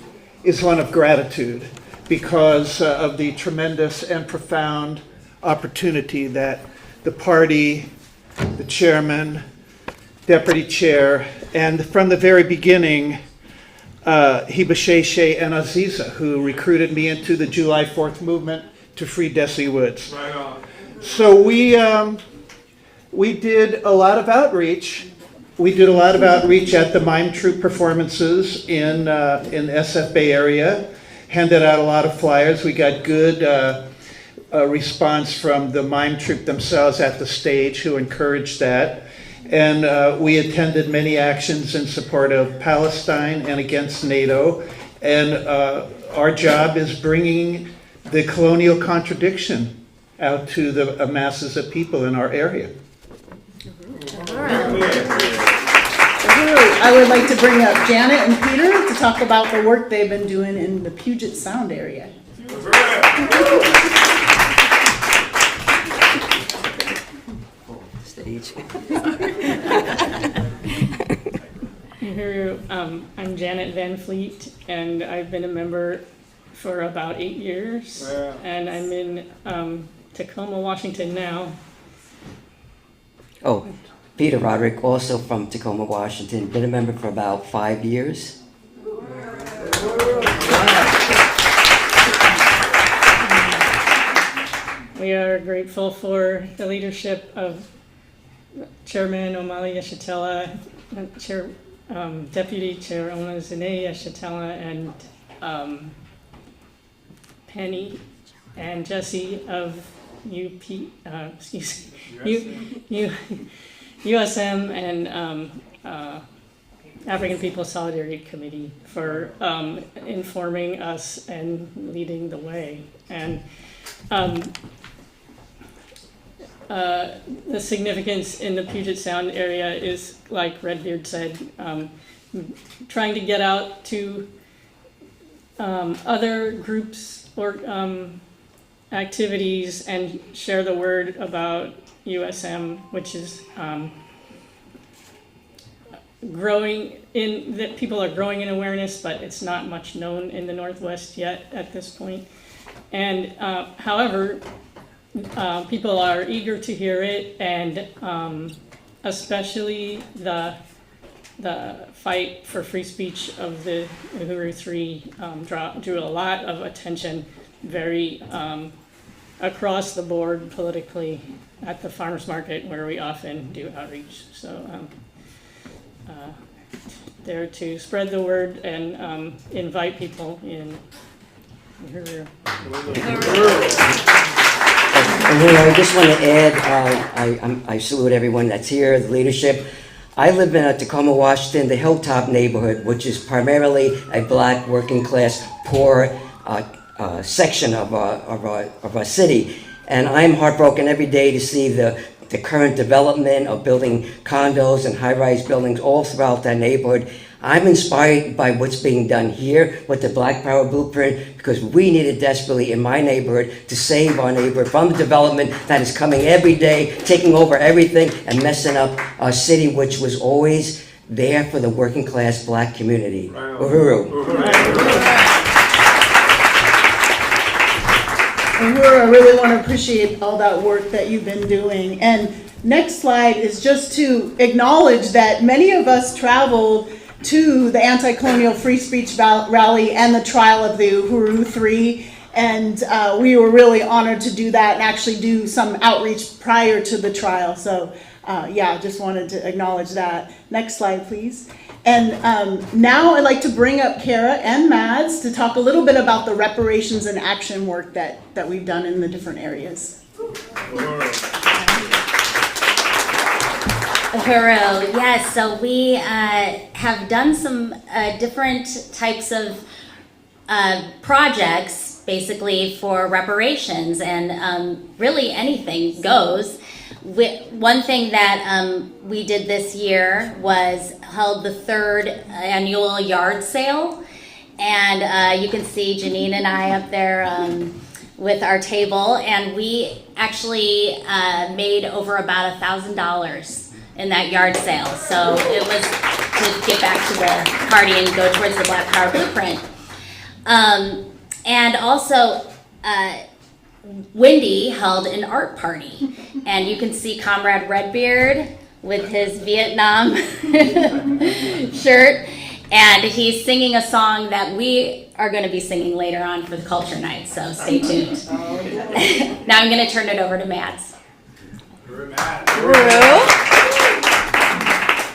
is one of gratitude because of the tremendous and profound opportunity that the party, the chairman, deputy chair, and from the very beginning, Hibasheshe and Aziza, who recruited me into the July 4th movement to free Desi Woods. Right on. So we did a lot of outreach. We did a lot of outreach at the Mime Troupe performances in the SF Bay area. Handed out a lot of flyers. We got good response from the Mime Troupe themselves at the stage, who encouraged that. And we attended many actions in support of Palestine and against NATO. And our job is bringing the colonial contradiction out to the masses of people in our area. I would like to bring up Janet and Peter to talk about the work they've been doing in the Puget Sound area. Stage. I'm Janet Van Fleet, and I've been a member for about 8 years, and I'm in Tacoma, Washington now. Oh, Peter Roderick, also from Tacoma, Washington. Been a member for about 5 years. We are grateful for the leadership of Chairman Omali Yeshitela, Deputy Chair Ona Zane Yeshitela, and Penny and Jesse of USM and African People's Solidarity Committee for informing us and leading the way. And the significance in the Puget Sound area is, like Redbeard said, trying to get out to other groups or activities and share the word about USM, which is growing in, that people are growing in awareness, but it's not much known in the Northwest yet at this point. And however, people are eager to hear it, and especially the fight for free speech of the Uhuru 3 drew a lot of attention, very across the board politically at the farmers market, where we often do outreach. So there to spread the word and invite people in. And I just want to add, I salute everyone that's here, the leadership. I live in Tacoma, Washington, the Hilltop neighborhood, which is primarily a black, working class, poor section of our city. And I'm heartbroken every day to see the current development of building condos and high-rise buildings all throughout that neighborhood. I'm inspired by what's being done here with the Black Power Blueprint because we need it desperately in my neighborhood to save our neighborhood from the development that is coming every day, taking over everything and messing up our city, which was always there for the working class Black community. Uhuru. Uhuru, I really want to appreciate all that work that you've been doing. And next slide is just to acknowledge that many of us traveled to the anti-colonial free speech rally and the trial of the Uhuru 3. And we were really honored to do that and actually do some outreach prior to the trial. So yeah, just wanted to acknowledge that. Next slide, please. And now I'd like to bring up Kara and Mads to talk a little bit about the reparations and action work that we've done in the different areas. Uhuru, yes, so we have done some different types of projects basically for reparations, and really anything goes. One thing that we did this year was held the third annual yard sale, and you can see Janine and I up there with our table, and we actually made over about $1,000 in that yard sale. So it was to get back to the party and go towards the Black Power Blueprint. And also, Wendy held an art party, and you can see Comrade Redbeard with his Vietnam shirt, and he's singing a song that we are going to be singing later on for the culture night, so stay tuned. Now I'm going to turn it over to Mads.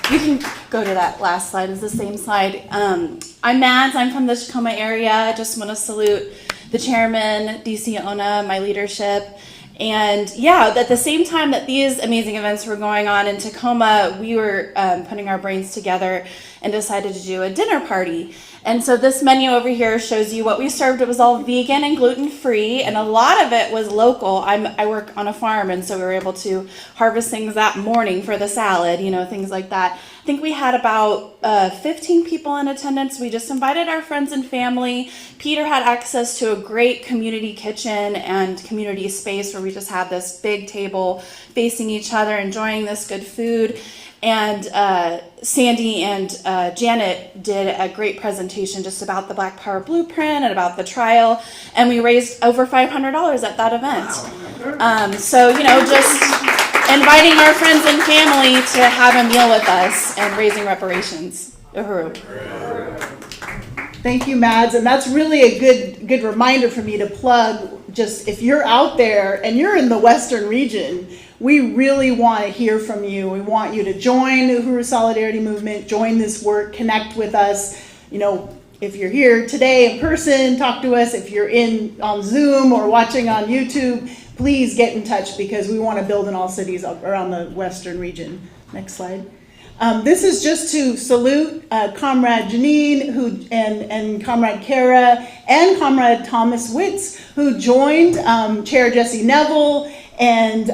You can go to that last slide. It's the same slide. I'm Mads. I'm from the Tacoma area. I just want to salute the chairman, DC Ona, my leadership. And yeah, at the same time that these amazing events were going on in Tacoma, we were putting our brains together and decided to do a dinner party. And so this menu over here shows you what we served. It was all vegan and gluten-free, and a lot of it was local. I work on a farm, and so we were able to harvest things that morning for the salad, you know, things like that. I think we had about 15 people in attendance. We just invited our friends and family. Peter had access to a great community kitchen and community space where we just had this big table facing each other, enjoying this good food. And Sandy and Janet did a great presentation just about the Black Power Blueprint and about the trial, and we raised over $500 at that event. So, you know, just inviting our friends and family to have a meal with us and raising reparations. Uhuru. Thank you, Mads. And that's really a good reminder for me to plug, just if you're out there and you're in the Western region, we really want to hear from you. We want you to join the Uhuru Solidarity Movement, join this work, connect with us. You know, if you're here today in person, talk to us. If you're on Zoom or watching on YouTube, please get in touch because we want to build in all cities around the Western region. Next slide. This is just to salute Comrade Janine and Comrade Kara and Comrade Thomas Witz, who joined Chair Jesse Nevel and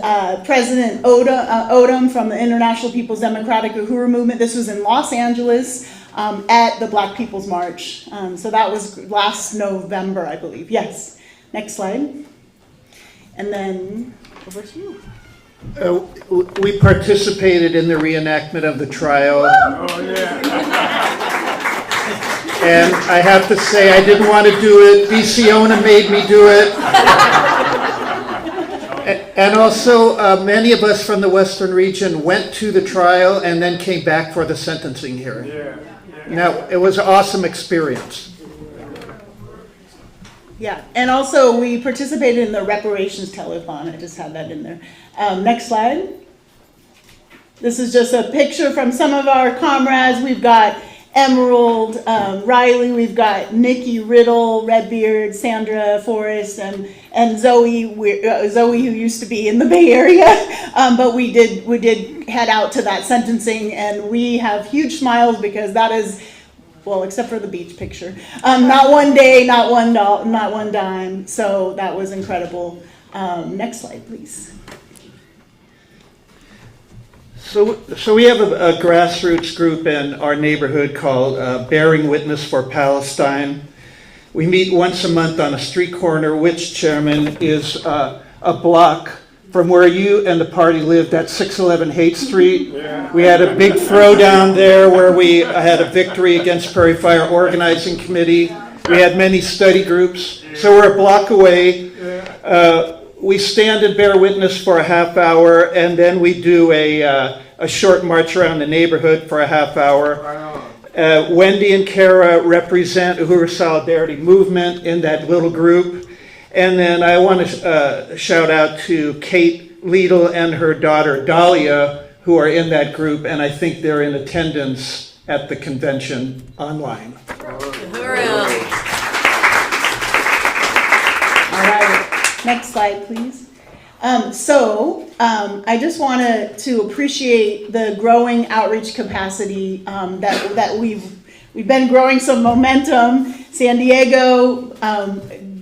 President Odom from the International People's Democratic Uhuru Movement. This was in Los Angeles at the Black People's March. So that was last November, I believe. Yes. Next slide. And then over to you. We participated in the reenactment of the trial. Oh, yeah. And I have to say, I didn't want to do it. DC Ona made me do it. And also, many of us from the Western region went to the trial and then came back for the sentencing hearing. Yeah. Now, it was an awesome experience. Yeah, and also we participated in the reparations telethon. I just had that in there. Next slide. This is just a picture from some of our comrades. We've got Emerald, Riley, we've got Nikki Riddle, Redbeard, Sandra Forrest, and Zoe, Zoe, who used to be in the Bay Area. But we did head out to that sentencing, and we have huge smiles because that is, well, except for the beach picture. Not one day, not one dime. So that was incredible. Next slide, please. So we have a grassroots group in our neighborhood called Bearing Witness for Palestine. We meet once a month on a street corner, which, Chairman, is a block from where you and the party lived at 611 Haight Street. Yeah. We had a big throwdown there where we had a victory against Prairie Fire Organizing Committee. We had many study groups. So we're a block away. We stand and bear witness for a half hour, and then we do a short march around the neighborhood for a half hour. Wendy and Kara represent Uhuru Solidarity Movement in that little group. And then I want to shout out to Kate Liedl and her daughter Dahlia, who are in that group, and I think they're in attendance at the convention online. Uhuru. All right, next slide, please. I just wanted to appreciate the growing outreach capacity that we've been growing some momentum. San Diego,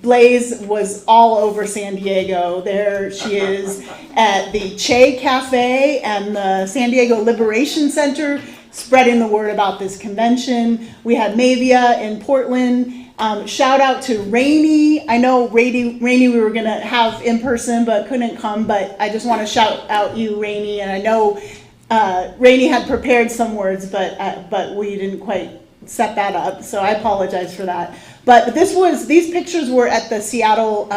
Blaze was all over San Diego. There she is at the Che Cafe and the San Diego Liberation Center, spreading the word about this convention. We had Mavia in Portland. Shout out to Rainey. I know Rainey we were gonna have in person but couldn't come, but I just want to shout out you, Rainey, and I know Rainey had prepared some words, but we didn't quite set that up, so I apologize for that. But these pictures were at the Seattle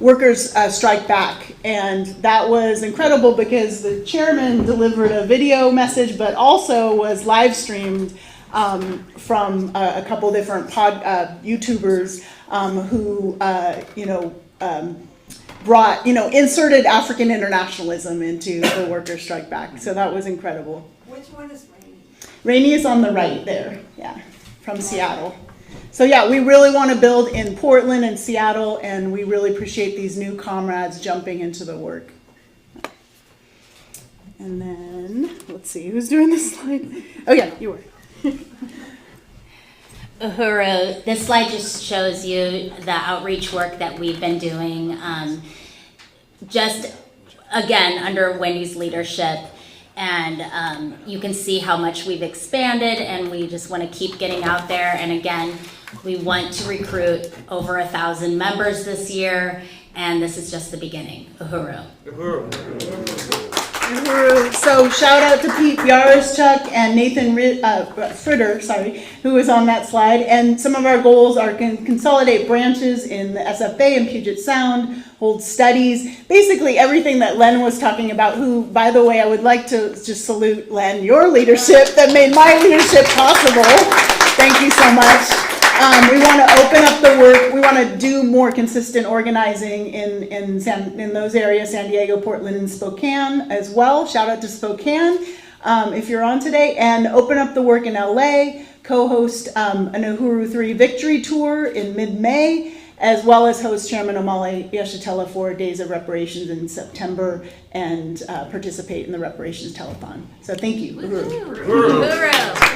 Workers Strike Back, and that was incredible because the chairman delivered a video message, but also was live streamed from a couple different YouTubers who brought, inserted African internationalism into the Workers Strike Back. So that was incredible. Which one is Rainey? Rainey is on the right there, yeah, from Seattle. So yeah, we really want to build in Portland and Seattle, and we really appreciate these new comrades jumping into the work. And then, let's see, who's doing this slide? Oh yeah, you were. Uhuru, this slide just shows you the outreach work that we've been doing, just again under Wendy's leadership, and you can see how much we've expanded, and we just want to keep getting out there. And again, we want to recruit over 1,000 members this year, and this is just the beginning. Uhuru. Uhuru. So shout out to Pete Yaroschuk and Nathan Fritter, who was on that slide. And some of our goals are consolidate branches in the SFA and Puget Sound, hold studies, basically everything that Len was talking about, who, by the way, I would like to just salute Len, your leadership that made my leadership possible. Thank you so much. We want to open up the work. We want to do more consistent organizing in those areas, San Diego, Portland, and Spokane as well. Shout out to Spokane if you're on today. And open up the work in LA, co-host an Uhuru 3 Victory Tour in mid-May, as well as host Chairman Omali Yeshitela for Days of Reparations in September and participate in the Reparations Telethon. So thank you. Uhuru. Uhuru.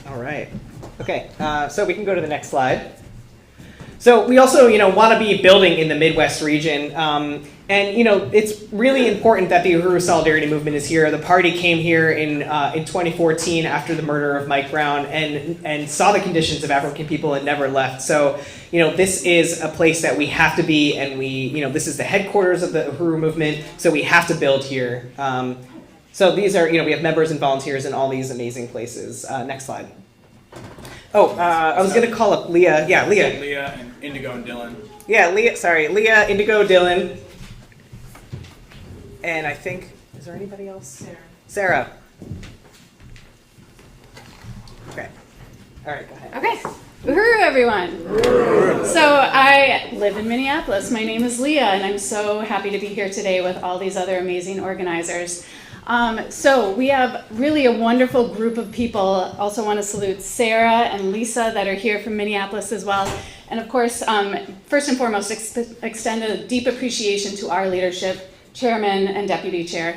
All right. Okay, so we can go to the next slide. So we also, want to be building in the Midwest region. And it's really important that the Uhuru Solidarity Movement is here. The party came here in 2014 after the murder of Mike Brown and saw the conditions of African people and never left. So, this is a place that we have to be, and this is the headquarters of the Uhuru movement, so we have to build here. So these are, we have members and volunteers in all these amazing places. Next slide. Oh, I was going to call up Leah. Yeah, Leah. Leah and Indigo and Dylan. Yeah, Leah, Indigo, Dylan. And I think, is there anybody else? Sarah. Okay. All right, go ahead. Okay. Uhuru, everyone. Uhuru. So I live in Minneapolis. My name is Leah, and I'm so happy to be here today with all these other amazing organizers. So we have really a wonderful group of people. Also want to salute Sarah and Lisa that are here from Minneapolis as well. And of course, first and foremost, extend a deep appreciation to our leadership, Chairman and Deputy Chair.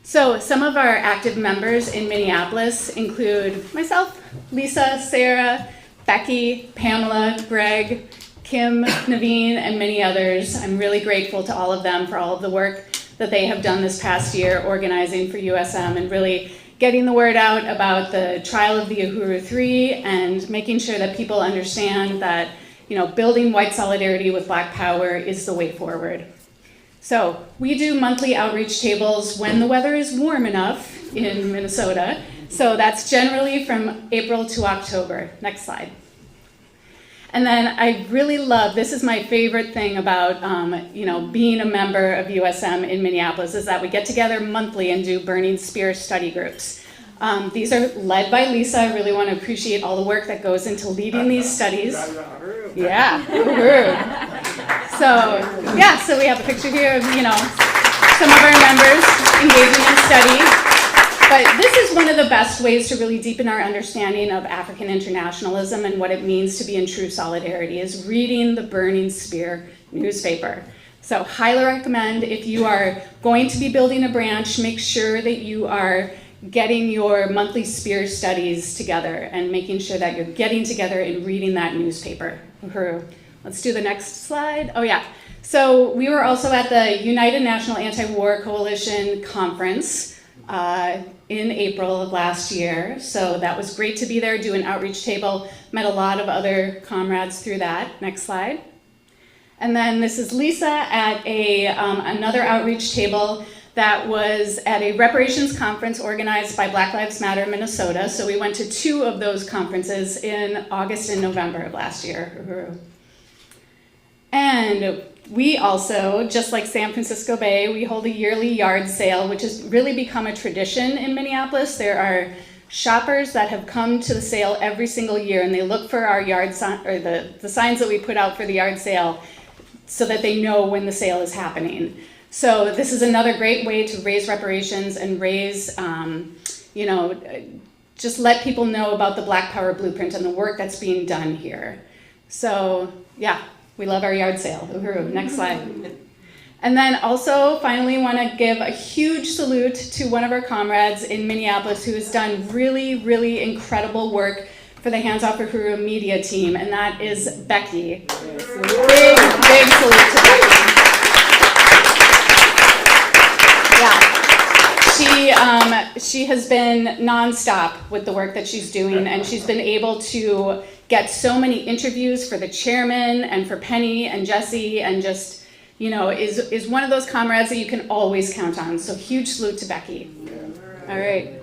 So some of our active members in Minneapolis include myself, Lisa, Sarah, Becky, Pamela, Greg, Kim, Naveen, and many others. I'm really grateful to all of them for all of the work that they have done this past year organizing for USM and really getting the word out about the trial of the Uhuru 3 and making sure that people understand that, building white solidarity with Black power is the way forward. So we do monthly outreach tables when the weather is warm enough in Minnesota. So that's generally from April to October. Next slide. And then I really love, this is my favorite thing about, being a member of USM in Minneapolis, is that we get together monthly and do Burning Spear study groups. These are led by Lisa. I really want to appreciate all the work that goes into leading these studies. Yeah, so we have a picture here of, some of our members engaging in study. But this is one of the best ways to really deepen our understanding of African internationalism and what it means to be in true solidarity is reading the Burning Spear newspaper. So highly recommend, if you are going to be building a branch, make sure that you are getting your monthly Spear studies together and making sure that you're getting together and reading that newspaper. Let's do the next slide. Oh yeah. So we were also at the United National Anti-War Coalition conference in April of last year. So that was great to be there, do an outreach table, met a lot of other comrades through that. Next slide. And then this is Lisa at another outreach table that was at a reparations conference organized by Black Lives Matter Minnesota. So we went to 2 of those conferences in August and November of last year. And we also, just like San Francisco Bay, we hold a yearly yard sale, which has really become a tradition in Minneapolis. There are shoppers that have come to the sale every single year, and they look for our yard sign, or the signs that we put out for the yard sale, so that they know when the sale is happening. So this is another great way to raise reparations and raise, just let people know about the Black Power Blueprint and the work that's being done here. So yeah. We love our yard sale. Uhuru. Next slide. And then also, finally, want to give a huge salute to one of our comrades in Minneapolis who has done really, really incredible work for the Hands Off Uhuru media team, and that is Becky. Big salute to Becky. Yeah. She has been nonstop with the work that she's doing, and she's been able to get so many interviews for the chairman and for Penny and Jesse, and just, is one of those comrades that you can always count on. So huge salute to Becky. All right.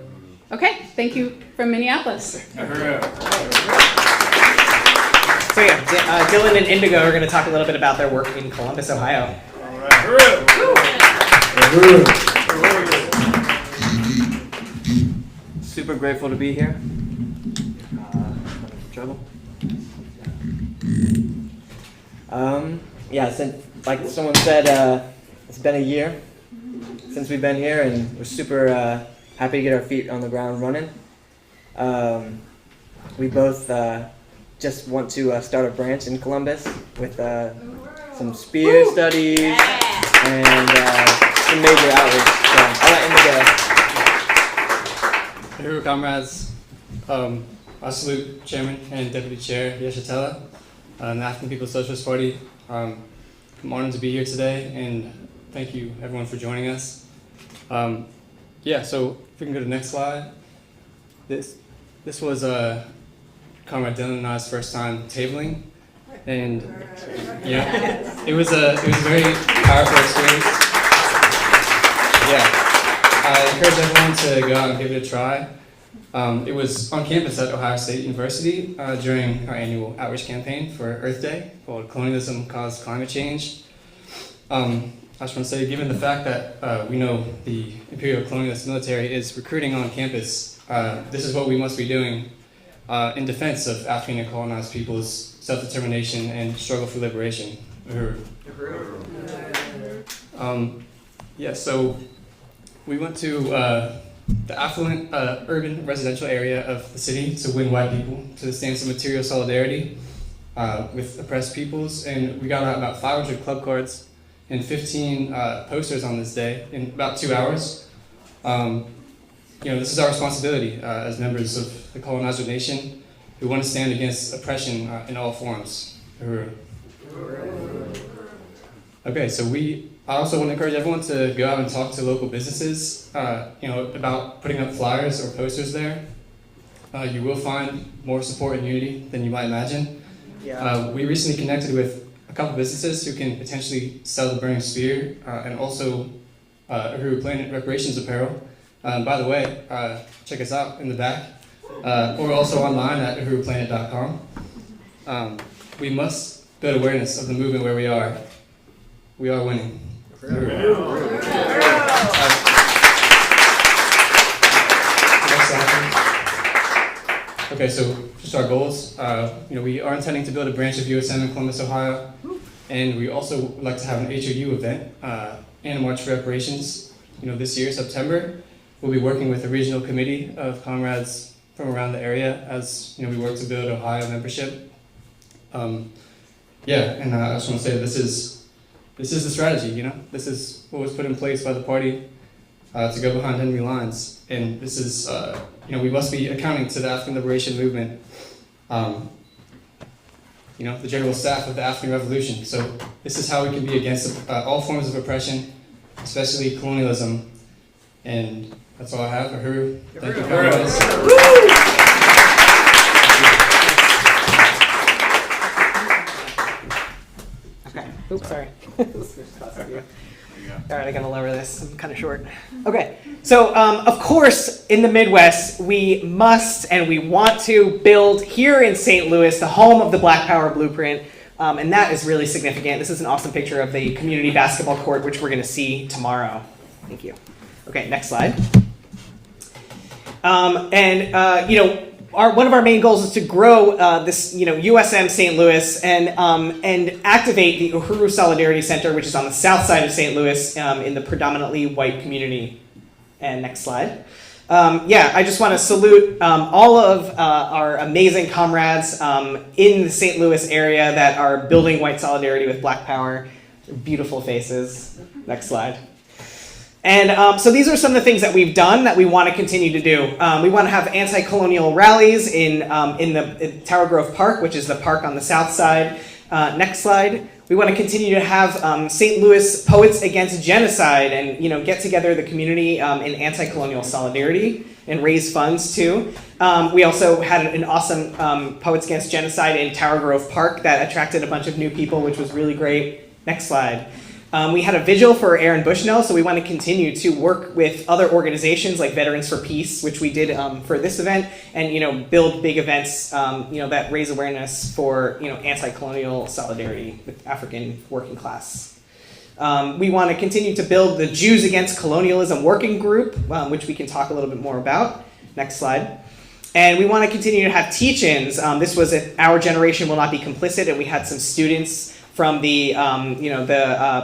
Okay, thank you from Minneapolis. So yeah, Dylan and Indigo are going to talk a little bit about their work in Columbus, Ohio. All right. Super grateful to be here. Trouble. Since, like someone said, it's been a year since we've been here, and we're super happy to get our feet on the ground running. We both just want to start a branch in Columbus with some spear studies and some major outreach. So I'll let Indigo. Uhuru comrades, I salute Chairman and Deputy Chair Jesse Nevel, the African People's Socialist Party. I'm honored to be here today, and thank you everyone for joining us. So if we can go to the next slide. This was Comrade Dylan and I's first time tabling, and it was a very powerful experience. I encourage everyone to go out and give it a try. It was on campus at Ohio State University during our annual outreach campaign for Earth Day called Colonialism Caused Climate Change. I just want to say, given the fact that we know the imperial colonialist military is recruiting on campus, this is what we must be doing in defense of African and colonized people's self-determination and struggle for liberation. So we went to the affluent urban residential area of the city to win white people to the stance of material solidarity with oppressed peoples, and we got out about 500 club cards and 15 posters on this day in about 2 hours. This is our responsibility as members of the colonizer nation who want to stand against oppression in all forms. Okay, so I also want to encourage everyone to go out and talk to local businesses, about putting up flyers or posters there. You will find more support and unity than you might imagine. We recently connected with a couple businesses who can potentially sell the burning spear and also Uhuru Planet Reparations apparel. By the way, check us out in the back, or also online at uhuruplanet.com. We must build awareness of the movement where we are. We are winning. Okay, so just our goals. We are intending to build a branch of USM in Columbus, Ohio, and we also would like to have an HOU event and a March for Reparations. This year, September, we'll be working with a regional committee of comrades from around the area as we work to build Ohio membership. And I just want to say this is the strategy. This is what was put in place by the party to go behind enemy lines, and this is we must be accounting to the African liberation movement, the general staff of the African Revolution. So this is how we can be against all forms of oppression, especially colonialism. And that's all I have. Uhuru. Thank you, comrades. Okay. Oops, sorry. All right, I gotta lower this. I'm kind of short. Okay, so of course, in the Midwest, we must and we want to build here in St. Louis, the home of the Black Power Blueprint, and that is really significant. This is an awesome picture of the community basketball court, which we're going to see tomorrow. Thank you. Okay, next slide. One of our main goals is to grow this, USM St. Louis and activate the Uhuru Solidarity Center, which is on the south side of St. Louis in the predominantly white community. And next slide. I just want to salute all of our amazing comrades in the St. Louis area that are building white solidarity with Black Power. Beautiful faces. Next slide. And so these are some of the things that we've done that we want to continue to do. We want to have anti-colonial rallies in Tower Grove Park, which is the park on the south side. Next slide. We want to continue to have St. Louis Poets Against Genocide and get together the community in anti-colonial solidarity and raise funds too. We also had an awesome Poets Against Genocide in Tower Grove Park that attracted a bunch of new people, which was really great. Next slide. We had a vigil for Aaron Bushnell, so we want to continue to work with other organizations like Veterans for Peace, which we did for this event, and build big events that raise awareness for anti-colonial solidarity with African working class. We want to continue to build the Jews Against Colonialism Working Group, which we can talk a little bit more about. Next slide. And we want to continue to have teach-ins. This was Our Generation Will Not Be Complicit, and we had some students from the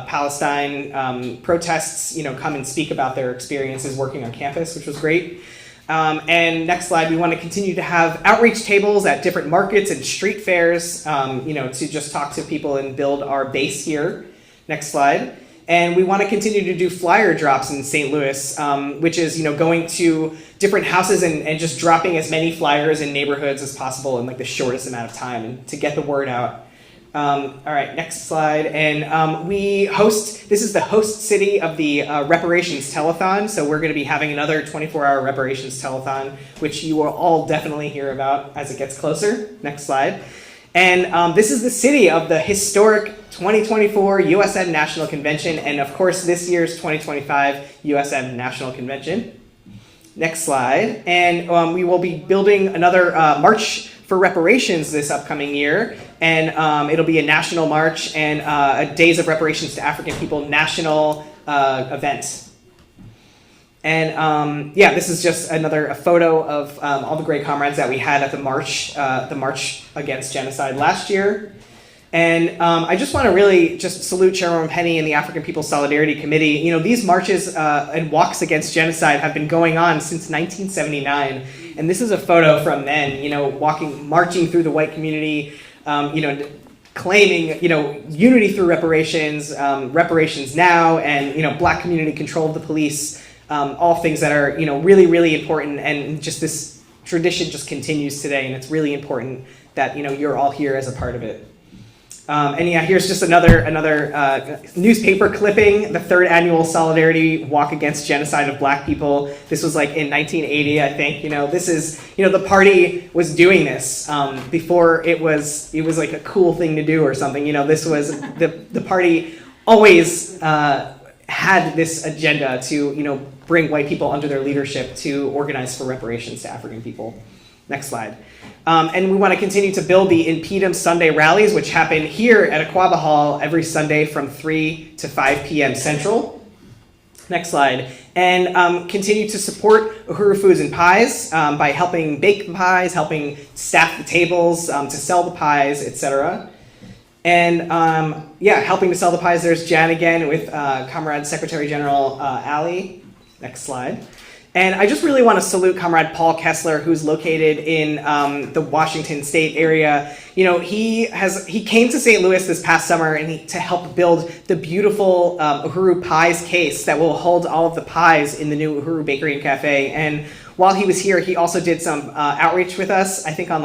Palestine protests, come and speak about their experiences working on campus, which was great. And next slide, we want to continue to have outreach tables at different markets and street fairs, to just talk to people and build our base here. Next slide. And we want to continue to do flyer drops in St. Louis, which is, going to different houses and just dropping as many flyers in neighborhoods as possible in the shortest amount of time and to get the word out. All right, next slide. And this is the host city of the Reparations Telethon. So we're going to be having another 24-hour Reparations Telethon, which you will all definitely hear about as it gets closer. Next slide. And this is the city of the historic 2024 USM National Convention. And of course, this year's 2025 USM National Convention. Next slide. And we will be building another March for Reparations this upcoming year. And it'll be a national march and a Days of Reparations to African People national event. And this is just a photo of all the great comrades that we had at the March Against Genocide last year. And I just want to really just salute Chairwoman Penny and the African People's Solidarity Committee. These marches and walks against genocide have been going on since 1979. And this is a photo from then, marching through the white community, claiming, unity through reparations, reparations now, and, Black community control of the police. all things that are, really, really important, and just this tradition just continues today, and it's really important that, you're all here as a part of it. Here's just another newspaper clipping, the 3rd annual Solidarity Walk Against Genocide of Black People. This was like in 1980, I think. This is, the party was doing this before it was like a cool thing to do or something. This was, the party always had this agenda to, bring white people under their leadership to organize for reparations to African people. Next slide. And we want to continue to build the Impedum Sunday rallies, which happen here at Aquaba Hall every Sunday from 3 to 5 p.m. Central. Next slide. And continue to support Uhuru Foods and Pies by helping bake the pies, helping staff the tables, to sell the pies, etc. And helping to sell the pies, there's Jan again with Comrade Secretary General Ali. Next slide. And I just really want to salute Comrade Paul Kessler, who's located in the Washington State area. He came to St. Louis this past summer to help build the beautiful Uhuru Pies case that will hold all of the pies in the new Uhuru Bakery and Cafe. And while he was here, he also did some outreach with us, I think on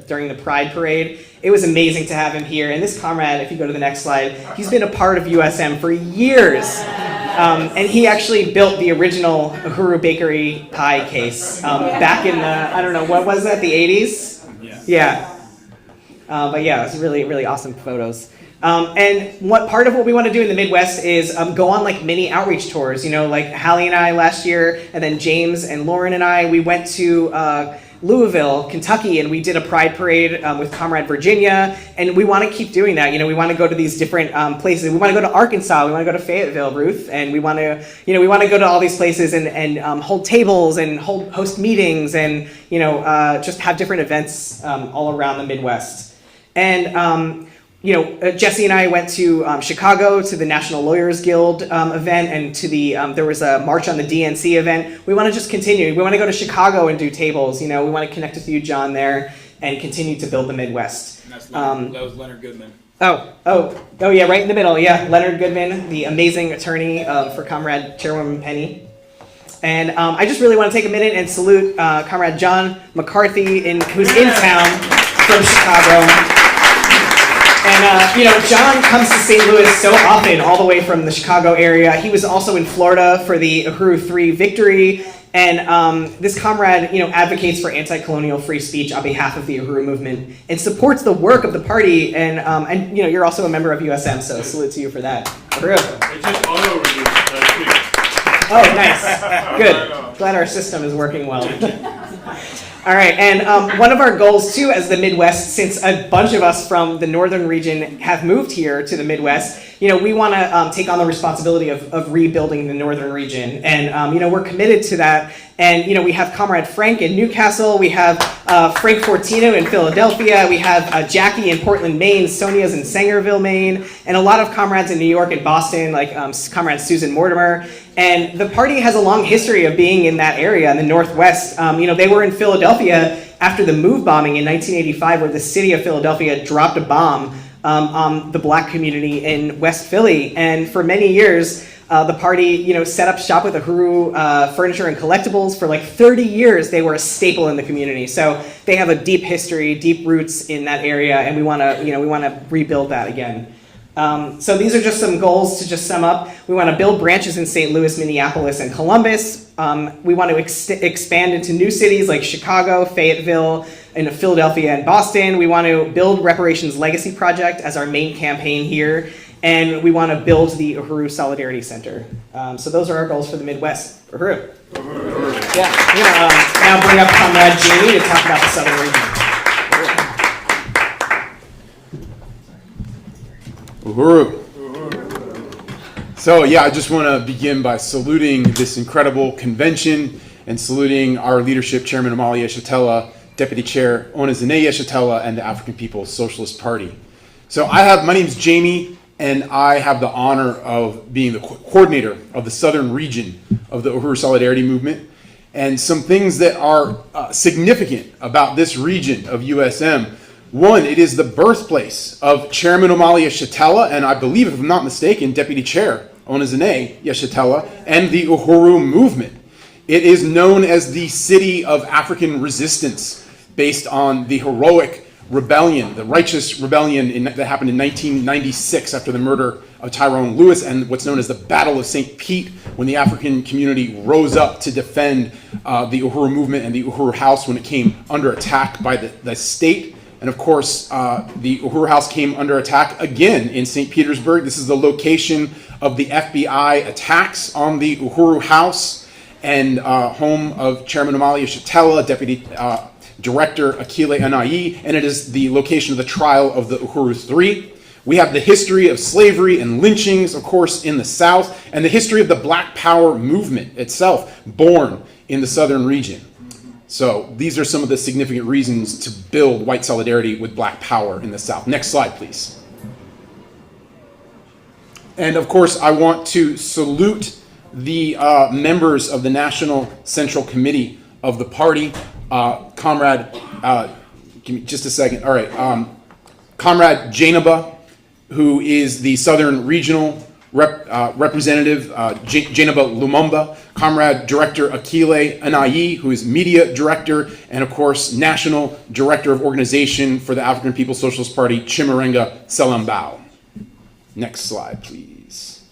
during the Pride Parade. It was amazing to have him here. And this comrade, if you go to the next slide, he's been a part of USM for years. And he actually built the original Uhuru Bakery pie case back in the, I don't know, what was that, the 80s? Yeah. But yeah, it was really, really awesome photos. And part of what we want to do in the Midwest is go on mini outreach tours. Like Hallie and I last year, and then James and Lauren and I, we went to Louisville, Kentucky, and we did a pride parade with Comrade Virginia, and we want to keep doing that. We want to go to these different places. We want to go to Arkansas. We want to go to Fayetteville, Ruth, and we want to, we want to go to all these places and hold tables and host meetings and, just have different events all around the Midwest. And Jesse and I went to Chicago to the National Lawyers Guild event, and to the there was a March on the DNC event. We want to just continue. We want to go to Chicago and do tables. We want to connect with you, John, there, and continue to build the Midwest. And that was Leonard Goodman. Oh yeah, right in the middle. Yeah, Leonard Goodman, the amazing attorney for Comrade Chairwoman Penny. And I just really want to take a minute and salute Comrade John McCarthy, who's in town from Chicago. And, John comes to St. Louis so often, all the way from the Chicago area. He was also in Florida for the Uhuru 3 victory. And this comrade, advocates for anti-colonial free speech on behalf of the Uhuru movement and supports the work of the party. And you're also a member of USM, so salute to you for that. Uhuru. It just auto-renewed. Oh, nice. Good. Glad our system is working well. All right, and one of our goals, too, as the Midwest, since a bunch of us from the northern region have moved here to the Midwest, we want to take on the responsibility of rebuilding the northern region. And, we're committed to that. And, we have Comrade Frank in Newcastle. We have Frank Fortino in Philadelphia. We have Jackie in Portland, Maine. Sonia's in Sangerville, Maine. And a lot of comrades in New York and Boston, like Comrade Susan Mortimer. And the party has a long history of being in that area in the Northwest. They were in Philadelphia after the move bombing in 1985, where the city of Philadelphia dropped a bomb on the black community in West Philly. And for many years, the party, set up shop with Uhuru Furniture and Collectibles. For 30 years, they were a staple in the community. So they have a deep history, deep roots in that area, and we want to rebuild that again. So these are just some goals to just sum up. We want to build branches in St. Louis, Minneapolis, and Columbus. We want to expand into new cities like Chicago, Fayetteville, and Philadelphia, and Boston. We want to build Reparations Legacy Project as our main campaign here. And we want to build the Uhuru Solidarity Center. So those are our goals for the Midwest. Uhuru. Uhuru. Yeah, I'm going to now bring up Comrade Jamie to talk about the Southern region. Uhuru. So yeah, I just want to begin by saluting this incredible convention and saluting our leadership, Chairman Amalia Yeshitela, Deputy Chair Onizane Yeshitela, and the African People's Socialist Party. So my name's Jamie, and I have the honor of being the coordinator of the Southern region of the Uhuru Solidarity Movement. And some things that are significant about this region of USM. One, it is the birthplace of Chairman Amalia Yeshitela, and I believe, if I'm not mistaken, Deputy Chair Onizene Yeshitela and the Uhuru movement. It is known as the city of African resistance, based on the heroic rebellion, the righteous rebellion that happened in 1996 after the murder of Tyrone Lewis, and what's known as the Battle of St. Pete, when the African community rose up to defend the Uhuru movement and the Uhuru House when it came under attack by the state. And of course, the Uhuru House came under attack again in St. Petersburg. This is the location of the FBI attacks on the Uhuru House and home of Chairman Omali Yeshitela, Deputy Director Akile Anai, and it is the location of the trial of the Uhuru Three. We have the history of slavery and lynchings, of course, in the South, and the history of the Black Power movement itself, born in the Southern region. So these are some of the significant reasons to build white solidarity with Black Power in the South. Next slide, please. And of course, I want to salute the members of the National Central Committee of the party. Comrade, give me just a second. All right. Comrade Jainaba, who is the Southern Regional Representative, Jainaba Lumumba. Comrade Director Akile Anai, who is Media Director, and of course, National Director of Organization for the African People's Socialist Party, Chimurenga Selambao. Next slide, please.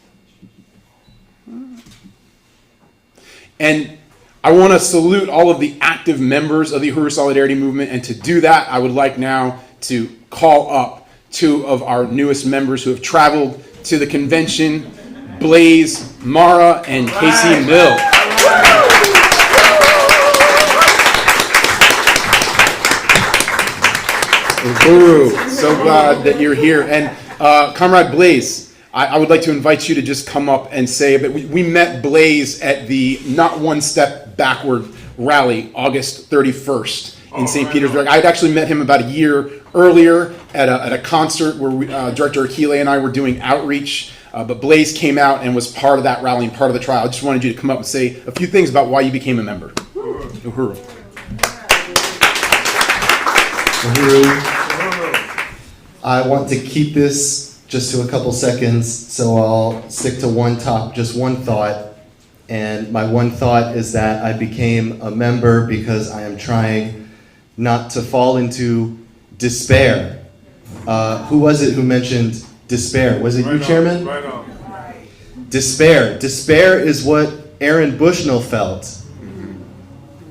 And I want to salute all of the active members of the Uhuru Solidarity Movement, and to do that, I would like now to call up two of our newest members who have traveled to the convention, Blaze Mara and Casey Mill. Uhuru, so glad that you're here. And Comrade Blaze, I would like to invite you to just come up and say that we met Blaze at the Not One Step Backward rally, August 31st in St. Petersburg. I'd actually met him about a year earlier at a concert where Director Akile and I were doing outreach, but Blaze came out and was part of that rally and part of the trial. I just wanted you to come up and say a few things about why you became a member. Uhuru. Uhuru. I want to keep this just to a couple seconds, so I'll stick to just one thought. And my one thought is that I became a member because I am trying not to fall into despair. Who was it who mentioned despair? Was it you, Chairman? Right on. Despair. Despair is what Aaron Bushnell felt.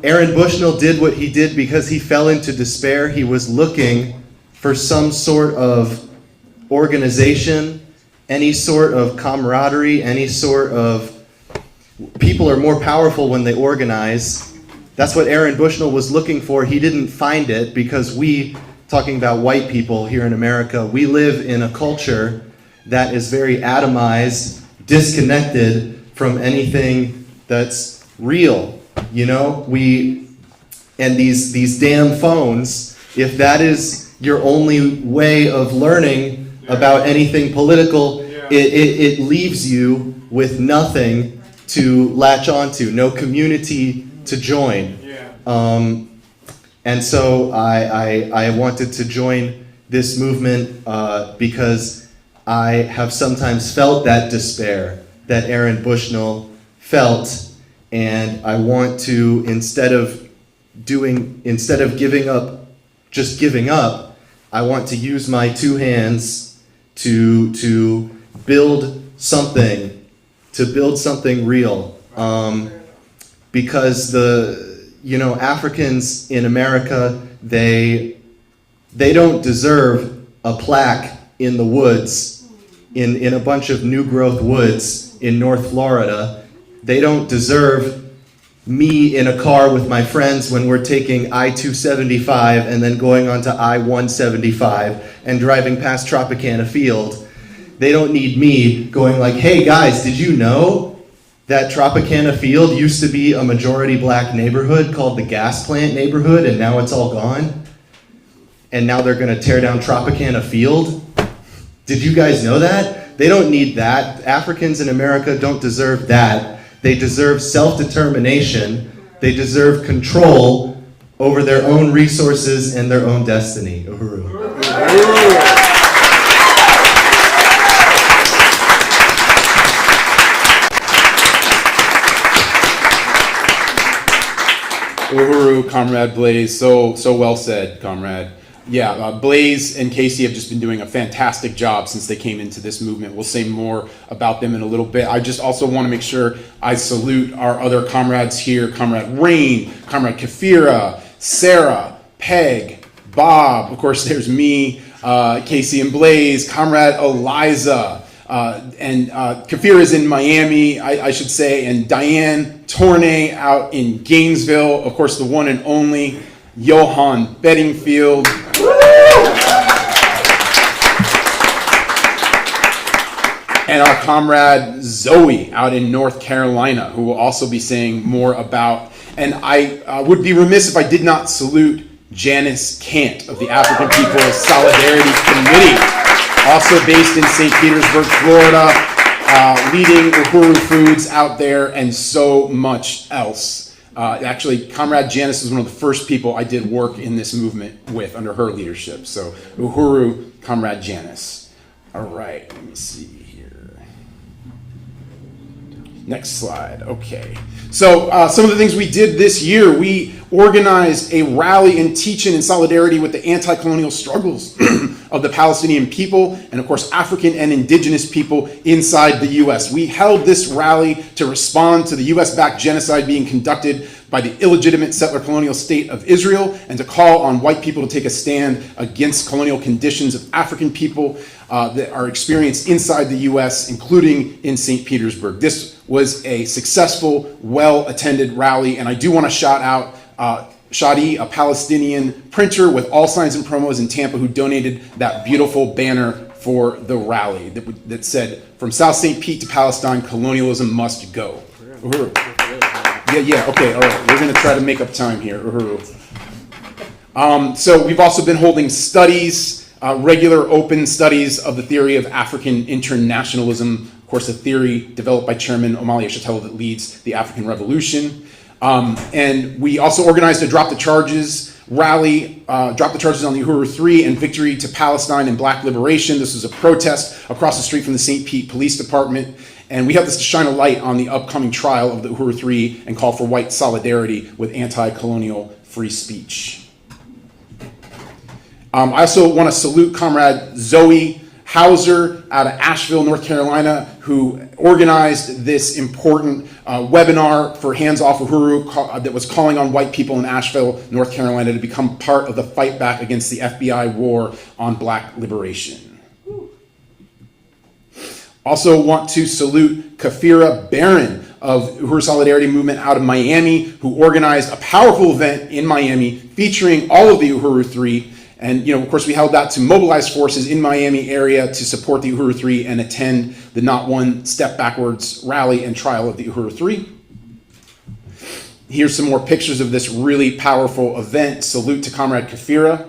Aaron Bushnell did what he did because he fell into despair. He was looking for some sort of organization, any sort of camaraderie, any sort of... People are more powerful when they organize. That's what Aaron Bushnell was looking for. He didn't find it because we, talking about white people here in America, we live in a culture that is very atomized, disconnected from anything that's real. You know, and these damn phones, if that is your only way of learning about anything political, it leaves you with nothing to latch onto, no community to join. And so I wanted to join this movement because I have sometimes felt that despair that Aaron Bushnell felt, and I want to, instead of giving up, just giving up, I want to use my two hands to build something real, because Africans in America, they don't deserve a plaque in the woods, in a bunch of new growth woods in North Florida. They don't deserve me in a car with my friends when we're taking I-275 and then going onto I-175 and driving past Tropicana Field. They don't need me going like, hey guys, did you know that Tropicana Field used to be a majority black neighborhood called the Gas Plant neighborhood, and now it's all gone? And now they're gonna tear down Tropicana Field? Did you guys know that? They don't need that. Africans in America don't deserve that. They deserve self-determination. They deserve control over their own resources and their own destiny. Uhuru. Uhuru, Comrade Blaze, so well said, Comrade. Yeah, Blaze and Casey have just been doing a fantastic job since they came into this movement. We'll say more about them in a little bit. I just also want to make sure I salute our other comrades here, Comrade Rain, Comrade Kafira, Sarah, Peg, Bob, of course there's me, Casey and Blaze, Comrade Eliza, and Kafira is in Miami, I should say, and Diane Tournay out in Gainesville, of course the one and only Johan Bedingfield. And our comrade Zoe out in North Carolina, who will also be saying more about. And I would be remiss if I did not salute Janice Kant of the African People's Solidarity Committee, also based in St. Petersburg, Florida, leading Uhuru Foods out there and so much else. Actually, Comrade Janice was one of the first people I did work in this movement with under her leadership. So Uhuru, Comrade Janice. All right, let me see here. Next slide. Okay. So some of the things we did this year, we organized a rally and teach-in in solidarity with the anti-colonial struggles of the Palestinian people and, of course, African and indigenous people inside the U.S. We held this rally to respond to the U.S.-backed genocide being conducted by the illegitimate settler colonial state of Israel and to call on white people to take a stand against colonial conditions of African people that are experienced inside the U.S., including in St. Petersburg. This was a successful, well-attended rally, and I do want to shout out Shadi, a Palestinian printer with all signs and promos in Tampa, who donated that beautiful banner for the rally that said, "From South St. Pete to Palestine, colonialism must go." Uhuru. Yeah, okay, all right. We're going to try to make up time here. Uhuru. So we've also been holding studies, regular open studies of the theory of African internationalism, of course, a theory developed by Chairman Omali Yeshitela that leads the African Revolution. And we also organized a Drop the Charges rally, Drop the Charges on the Uhuru 3 and Victory to Palestine and Black Liberation. This was a protest across the street from the St. Pete Police Department. And we have this to shine a light on the upcoming trial of the Uhuru 3 and call for white solidarity with anti-colonial free speech. I also want to salute Comrade Zoe Hauser out of Asheville, North Carolina, who organized this important webinar for Hands Off Uhuru that was calling on white people in Asheville, North Carolina to become part of the fight back against the FBI war on black liberation. Also want to salute Kafira Barron of Uhuru Solidarity Movement out of Miami, who organized a powerful event in Miami featuring all of the Uhuru 3. And, of course, we held that to mobilize forces in Miami area to support the Uhuru 3 and attend the Not One Step Backwards rally and trial of the Uhuru 3. Here's some more pictures of this really powerful event. Salute to Comrade Kafira.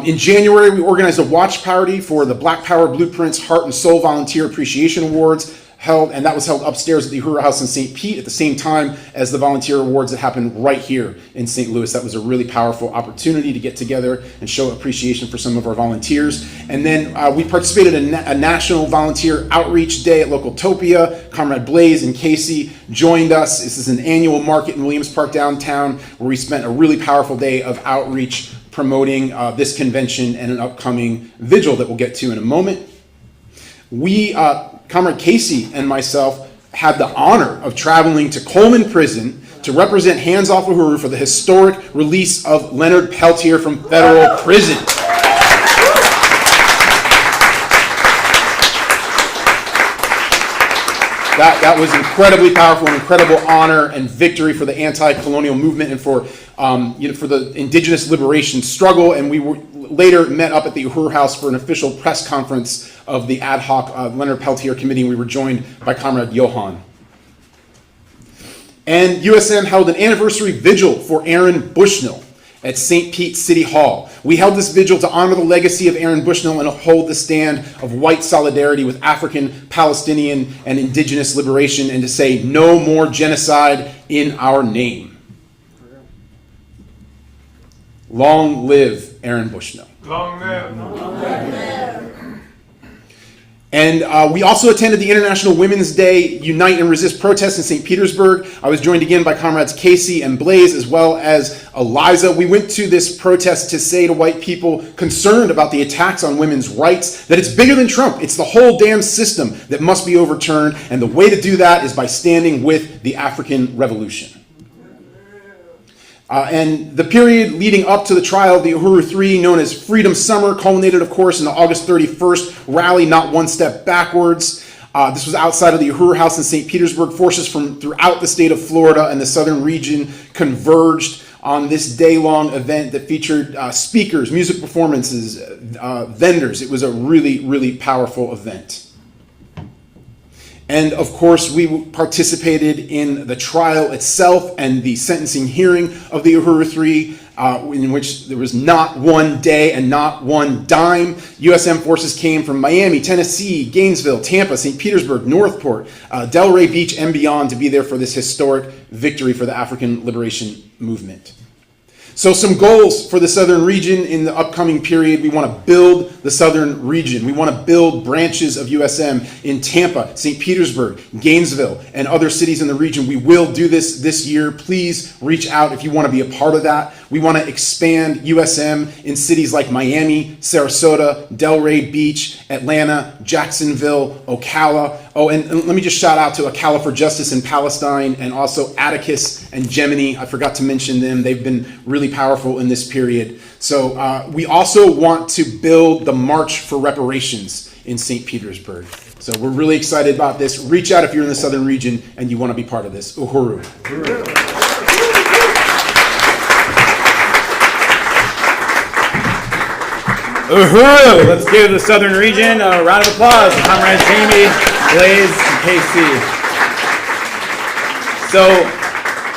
In January, we organized a watch party for the Black Power Blueprints Heart and Soul Volunteer Appreciation Awards, and that was held upstairs at the Uhuru House in St. Pete at the same time as the volunteer awards that happened right here in St. Louis. That was a really powerful opportunity to get together and show appreciation for some of our volunteers. And then we participated in a national volunteer outreach day at Localtopia. Comrade Blaze and Casey joined us. This is an annual market in Williams Park downtown where we spent a really powerful day of outreach promoting this convention and an upcoming vigil that we'll get to in a moment. We, Comrade Casey and myself, had the honor of traveling to Coleman Prison to represent Hands Off Uhuru for the historic release of Leonard Peltier from federal prison. That was incredibly powerful, an incredible honor and victory for the anti-colonial movement and for the indigenous liberation struggle. And we later met up at the Uhuru House for an official press conference of the ad hoc Leonard Peltier Committee, and we were joined by Comrade Johan. And USM held an anniversary vigil for Aaron Bushnell at St. Pete City Hall. We held this vigil to honor the legacy of Aaron Bushnell and uphold the stand of white solidarity with African, Palestinian, and indigenous liberation, and to say no more genocide in our name. Long live Aaron Bushnell. Long live. Long live. And we also attended the International Women's Day Unite and Resist protest in St. Petersburg. I was joined again by comrades Casey and Blaze, as well as Eliza. We went to this protest to say to white people concerned about the attacks on women's rights that it's bigger than Trump. It's the whole damn system that must be overturned. And the way to do that is by standing with the African Revolution. And the period leading up to the trial of the Uhuru Three, known as Freedom Summer, culminated, of course, in the August 31st rally, Not One Step Backwards. This was outside of the Uhuru House in St. Petersburg. Forces from throughout the state of Florida and the southern region converged on this day-long event that featured speakers, music performances, vendors. It was a really, really powerful event. And of course, we participated in the trial itself and the sentencing hearing of the Uhuru Three, in which there was not one day and not one dime. USM forces came from Miami, Tennessee, Gainesville, Tampa, St. Petersburg, Northport, Delray Beach, and beyond to be there for this historic victory for the African liberation movement. So some goals for the southern region in the upcoming period. We want to build the southern region. We want to build branches of USM in Tampa, St. Petersburg, Gainesville, and other cities in the region. We will do this year. Please reach out if you want to be a part of that. We want to expand USM in cities like Miami, Sarasota, Delray Beach, Atlanta, Jacksonville, Ocala. Oh, and let me just shout out to Ocala for Justice in Palestine, and also Atticus and Gemini. I forgot to mention them. They've been really powerful in this period. So we also want to build the March for Reparations in St. Petersburg. So we're really excited about this. Reach out if you're in the southern region and you want to be part of this. Uhuru. Uhuru! Let's give the southern region a round of applause. Comrades Jamie, Blaze, and KC. So,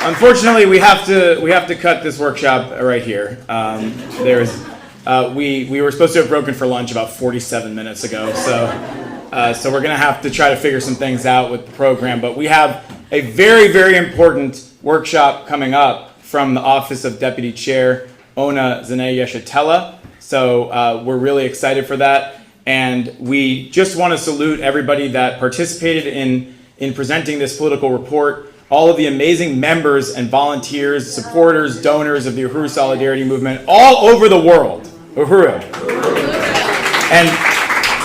unfortunately, we have to cut this workshop right here. We were supposed to have broken for lunch about 47 minutes ago, so we're gonna have to try to figure some things out with the program. But we have a very, very important workshop coming up from the Office of Deputy Chair Ona Zene-Yeshatela. So we're really excited for that, and we just want to salute everybody that participated in presenting this political report. All of the amazing members and volunteers, supporters, donors of the Uhuru Solidarity Movement all over the world. Uhuru. And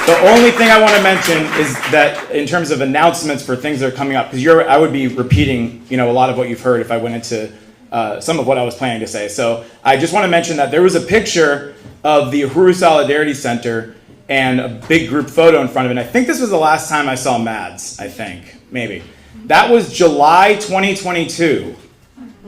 the only thing I want to mention is that in terms of announcements for things that are coming up, because I would be repeating, a lot of what you've heard if I went into some of what I was planning to say. So I just want to mention that there was a picture of the Uhuru Solidarity Center and a big group photo in front of it. And I think this was the last time I saw Mads, maybe. That was July 2022,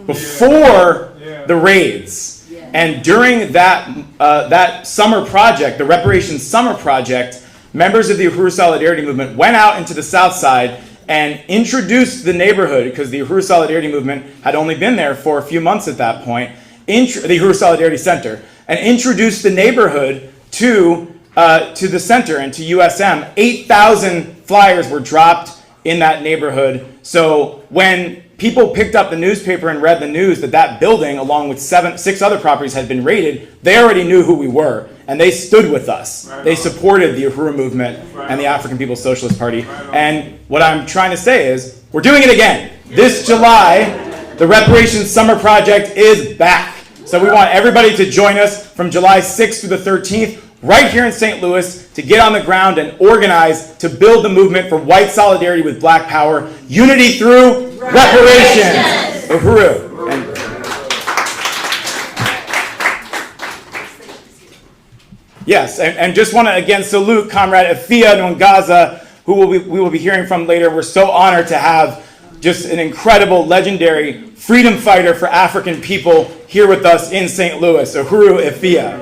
before the raids. And during that summer project, the Reparations Summer Project, members of the Uhuru Solidarity Movement went out into the South Side and introduced the neighborhood, because the Uhuru Solidarity Movement had only been there for a few months at that point, the Uhuru Solidarity Center, and introduced the neighborhood to the center and to USM. 8,000 flyers were dropped in that neighborhood. So when people picked up the newspaper and read the news that building, along with 6 other properties, had been raided, they already knew who we were, and they stood with us. They supported the Uhuru movement and the African People's Socialist Party. And what I'm trying to say is, we're doing it again. This July, the Reparations Summer Project is back. So we want everybody to join us from July 6th through the 13th, right here in St. Louis, to get on the ground and organize to build the movement for white solidarity with black power, unity through reparations. Uhuru. Yes, and just want to again salute Comrade Afia Nwangaza, who we will be hearing from later. We're so honored to have just an incredible, legendary freedom fighter for African people here with us in St. Louis. Uhuru Afia.